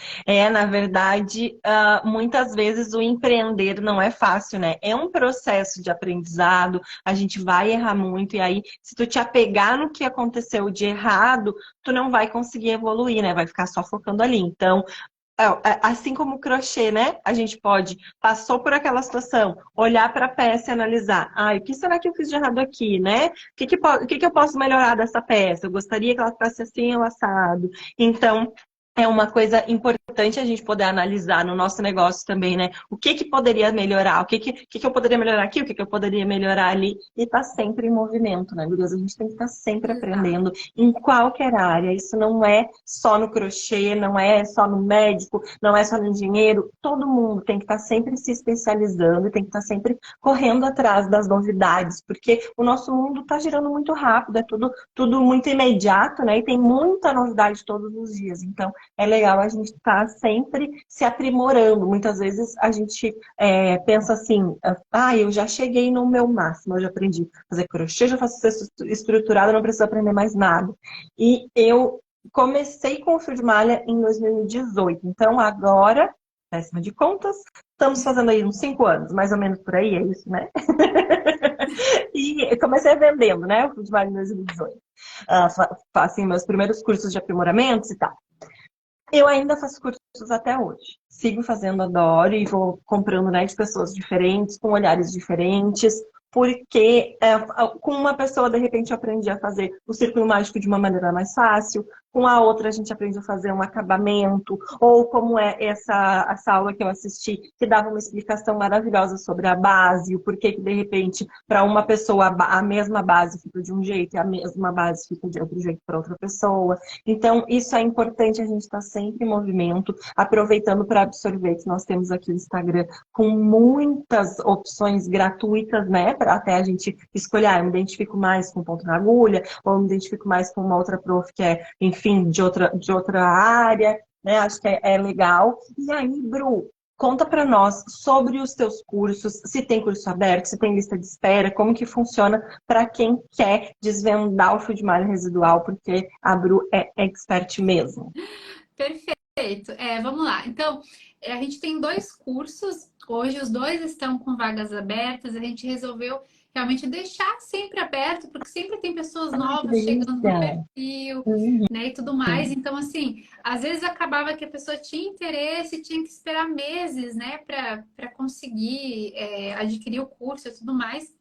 Na verdade, muitas vezes o empreender não é fácil, né? É um processo de aprendizado, a gente vai errar muito, e aí, se tu te apegar no que aconteceu de errado, tu não vai conseguir evoluir, né? Vai ficar só focando ali. Então, assim como o crochê, né? A gente pode, passou por aquela situação, olhar para a peça e analisar. O que será que eu fiz de errado aqui, né? O que eu posso melhorar dessa peça? Eu gostaria que ela ficasse assim, ou assado. Então, é uma coisa importante a gente poder analisar no nosso negócio também, né? O que que poderia melhorar? O que que eu poderia melhorar aqui? O que que eu poderia melhorar ali? E tá sempre em movimento, né, Gurias? A gente tem que estar sempre Exato. aprendendo em qualquer área. Isso não é só no crochê, não é só no médico, não é só no engenheiro. Todo mundo tem que estar sempre se especializando, tem que estar sempre correndo atrás das novidades, porque o nosso mundo está girando muito rápido, é tudo muito imediato, né? E tem muita novidade todos os dias. Então, é legal a gente estar sempre se aprimorando. Muitas vezes a gente pensa assim, eu já cheguei no meu máximo, eu já aprendi a fazer crochê, já faço cesto estruturado, não preciso aprender mais nada. E eu comecei com o fio de malha em 2018. Então, agora, péssima de contas, estamos fazendo aí uns 5 anos, mais ou menos por aí, é isso, né? E eu comecei vendendo, né? O fio de malha em 2018. Faço meus primeiros cursos de aprimoramentos e tal. Eu ainda faço cursos até hoje. Sigo fazendo, adoro, e vou comprando, né, de pessoas diferentes, com olhares diferentes, porque com uma pessoa, de repente, eu aprendi a fazer o círculo mágico de uma maneira mais fácil, com a outra a gente aprende a fazer um acabamento, ou como é essa aula que eu assisti, que dava uma explicação maravilhosa sobre a base, o porquê que, de repente, para uma pessoa a mesma base fica de um jeito e a mesma base fica de outro jeito para outra pessoa. Então, isso é importante, a gente estar sempre em movimento, aproveitando para absorver que nós temos aqui o Instagram com muitas opções gratuitas, né? Para até a gente escolher, eu me identifico mais com ponto na agulha, ou eu me identifico mais com uma outra prof que é, enfim, de outra área, né? Acho que é legal. E aí, Bru, conta para nós sobre os teus cursos, se tem curso aberto, se tem lista de espera, como que funciona para quem quer desvendar o fio de malha residual, porque a Bru é expert mesmo. Perfeito. Vamos lá. Então, a gente tem dois cursos. Hoje os dois estão com vagas abertas. A gente resolveu realmente deixar sempre aberto, porque sempre tem pessoas Ai, que novas chegando no delícia! perfil, Uhum. né, e tudo mais. Então, assim, às vezes acabava que a pessoa tinha interesse e tinha que esperar meses, né, para conseguir adquirir o curso e tudo mais.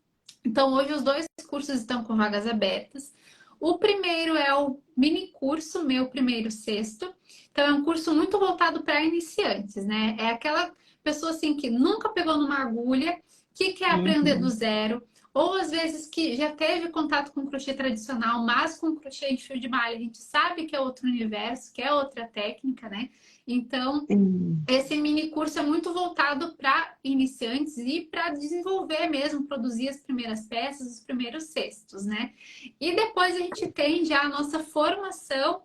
Então, hoje os dois cursos estão com vagas abertas. O primeiro é o mini curso Meu Primeiro Cesto. Então, é um curso muito voltado para iniciantes, né? É aquela pessoa assim que nunca pegou numa agulha, que quer aprender do Uhum. zero, ou às vezes que já teve contato com crochê tradicional, mas com crochê em fio de malha, a gente sabe que é outro universo, que é outra técnica, né? Então, Sim. esse mini curso é muito voltado para iniciantes e para desenvolver mesmo, produzir as primeiras peças, os primeiros cestos, né? E depois a gente tem já a nossa formação,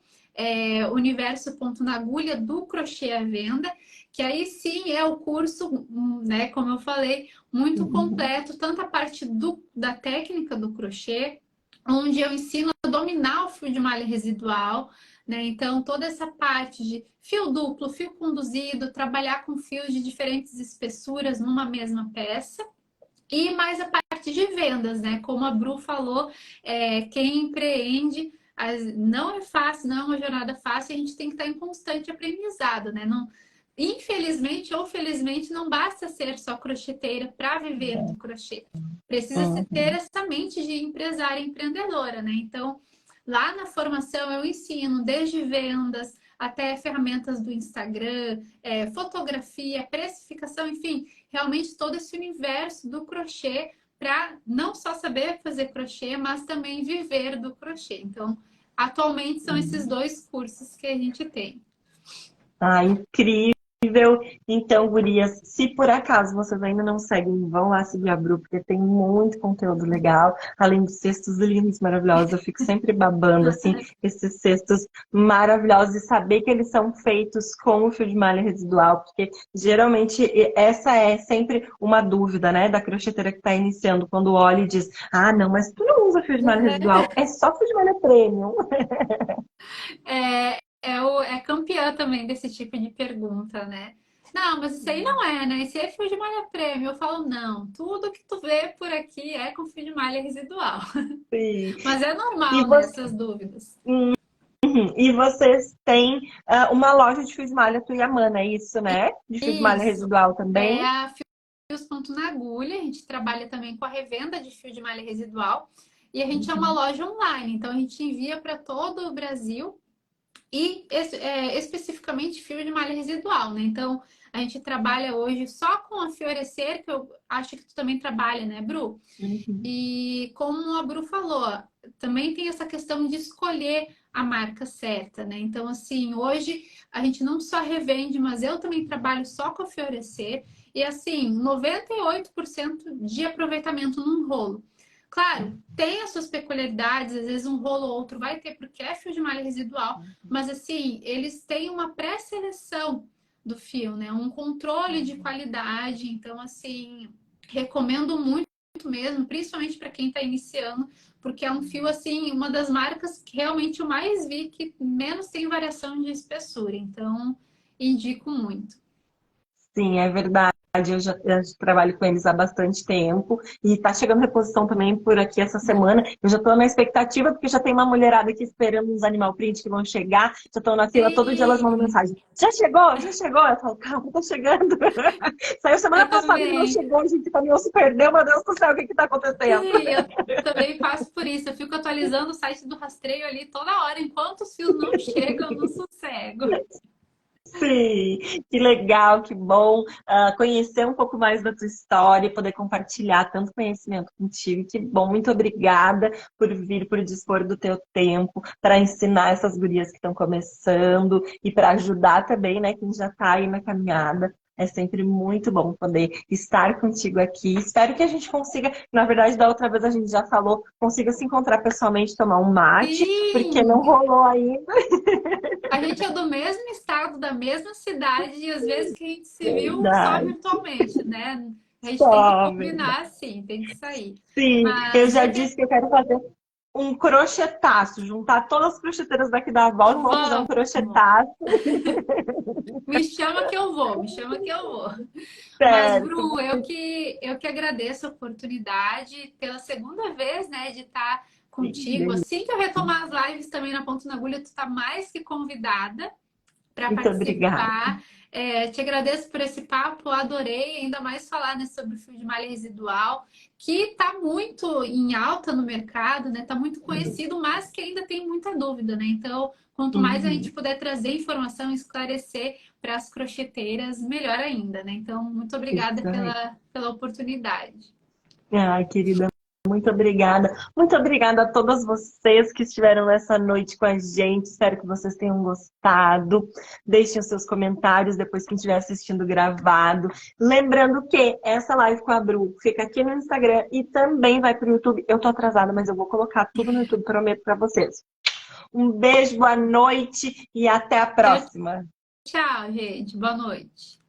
Universo Ponto na Agulha do crochê à venda, que aí sim é o curso, né, como eu falei, muito Uhum. completo, tanto a parte da técnica do crochê, onde eu ensino a dominar o fio de malha residual, né? Então, toda essa parte de fio duplo, fio conduzido, trabalhar com fios de diferentes espessuras numa mesma peça. E mais a parte de vendas, né? Como a Bru falou, quem empreende não é fácil, não é uma jornada fácil, a gente tem que estar em constante aprendizado, né? Não, infelizmente ou felizmente, não basta ser só crocheteira para viver do crochê. Precisa se ter Uhum. essa mente de empresária empreendedora, né? Então, lá na formação eu ensino desde vendas até ferramentas do Instagram, fotografia, precificação, enfim, realmente todo esse universo do crochê para não só saber fazer crochê, mas também viver do crochê. Então, atualmente são esses dois cursos que a gente tem. Ah, incrível! Então, gurias, se por acaso vocês ainda não seguem, vão lá seguir a Bru, porque tem muito conteúdo legal, além de cestos lindos, maravilhosos. Eu fico sempre babando, assim, esses cestos maravilhosos e saber que eles são feitos com o fio de malha residual, porque geralmente essa é sempre uma dúvida, né, da crocheteira que está iniciando, quando olha e diz, ah, não, mas tu não usa fio de malha residual, é só fio de malha premium. É campeã também desse tipo de pergunta, né? Não, mas isso aí não é, né? Isso aí é fio de malha premium. Eu falo, não, tudo que tu vê por aqui é com fio de malha residual. Sim. Mas é E normal, né, você, essas dúvidas. e vocês têm uma loja de fio de malha Tuiamana, é isso, né? De fio de malha Isso. residual É também? a Fios Ponto na Agulha. A gente trabalha também com a revenda de fio de malha residual. E a gente é uma Uhum. loja online, então a gente envia para todo o Brasil. E especificamente fio de malha residual, né? Então, a gente trabalha hoje só com a Fiorecer, que eu acho que tu também trabalha, né, Bru? Uhum. E como a Bru falou, também tem essa questão de escolher a marca certa, né? Então, assim, hoje a gente não só revende, mas eu também trabalho só com a Fiorecer. E, assim, 98% de aproveitamento num rolo. Claro, tem as suas peculiaridades, às vezes um rolo ou outro vai ter, porque é fio de malha residual, mas assim, eles têm uma pré-seleção do fio, né? Um controle de qualidade, então assim, recomendo muito mesmo, principalmente para quem está iniciando, porque é um fio assim, uma das marcas que realmente eu mais vi que menos tem variação de espessura, então indico muito. Sim, é verdade. Eu já trabalho com eles há bastante tempo e tá chegando reposição também por aqui essa semana. Eu já tô na expectativa, porque já tem uma mulherada aqui esperando uns animal print que vão chegar. Já estão na fila, todo dia elas mandam Sim, mensagem. Já chegou? Já chegou? Eu falo, calma, tá chegando. Saiu semana eu passada e não também. chegou, a gente, o caminhão se perdeu, meu Deus do céu, o que que tá acontecendo? Sim, eu também passo por isso. Eu fico atualizando o site do rastreio ali toda hora. Enquanto os fios não chegam, eu não sossego. Sim, que legal, que bom conhecer um pouco mais da tua história e poder compartilhar tanto conhecimento contigo. Que bom, muito obrigada por vir, por dispor do teu tempo para ensinar essas gurias que estão começando e para ajudar também, né, quem já está aí na caminhada. É sempre muito bom poder estar contigo aqui. Espero que a gente consiga, na verdade, da outra vez a gente já falou, consiga se encontrar pessoalmente, tomar um mate, porque não Sim, rolou ainda. a gente é do mesmo estado, da mesma cidade, e às vezes que a gente se viu só Verdade. virtualmente, né? A gente tem que Só, combinar, sim, tem que sair. sim, eu Mas já eu que disse que eu quero fazer um crochetado, juntar todas as crocheteiras daqui da volta, vamos fazer um vamos. crochetado, Me chama que eu vou, me chama que eu vou. Mas, certo? Bru, eu que agradeço a oportunidade pela segunda vez, né, de estar contigo. Assim que eu retomar as lives também na Ponto na Agulha, tu tá mais que convidada para Muito obrigada. participar. Te agradeço por esse papo, adorei, ainda mais falar, né, sobre o fio de malha residual, que está muito em alta no mercado, né? Está muito conhecido, mas que ainda tem muita dúvida, né? Então, quanto mais a gente Uhum, puder trazer informação e esclarecer para as crocheteiras, melhor ainda, né? Então, muito obrigada isso aí. pela oportunidade. Ai, querida, muito obrigada. Muito obrigada a todas vocês que estiveram nessa noite com a gente. Espero que vocês tenham gostado. Deixem os seus comentários depois que estiver assistindo gravado. Lembrando que essa live com a Bru fica aqui no Instagram e também vai para o YouTube. Eu tô atrasada, mas eu vou colocar tudo no YouTube, prometo para vocês. Um beijo, boa noite e até a Tchau, próxima. tchau, gente. Boa noite.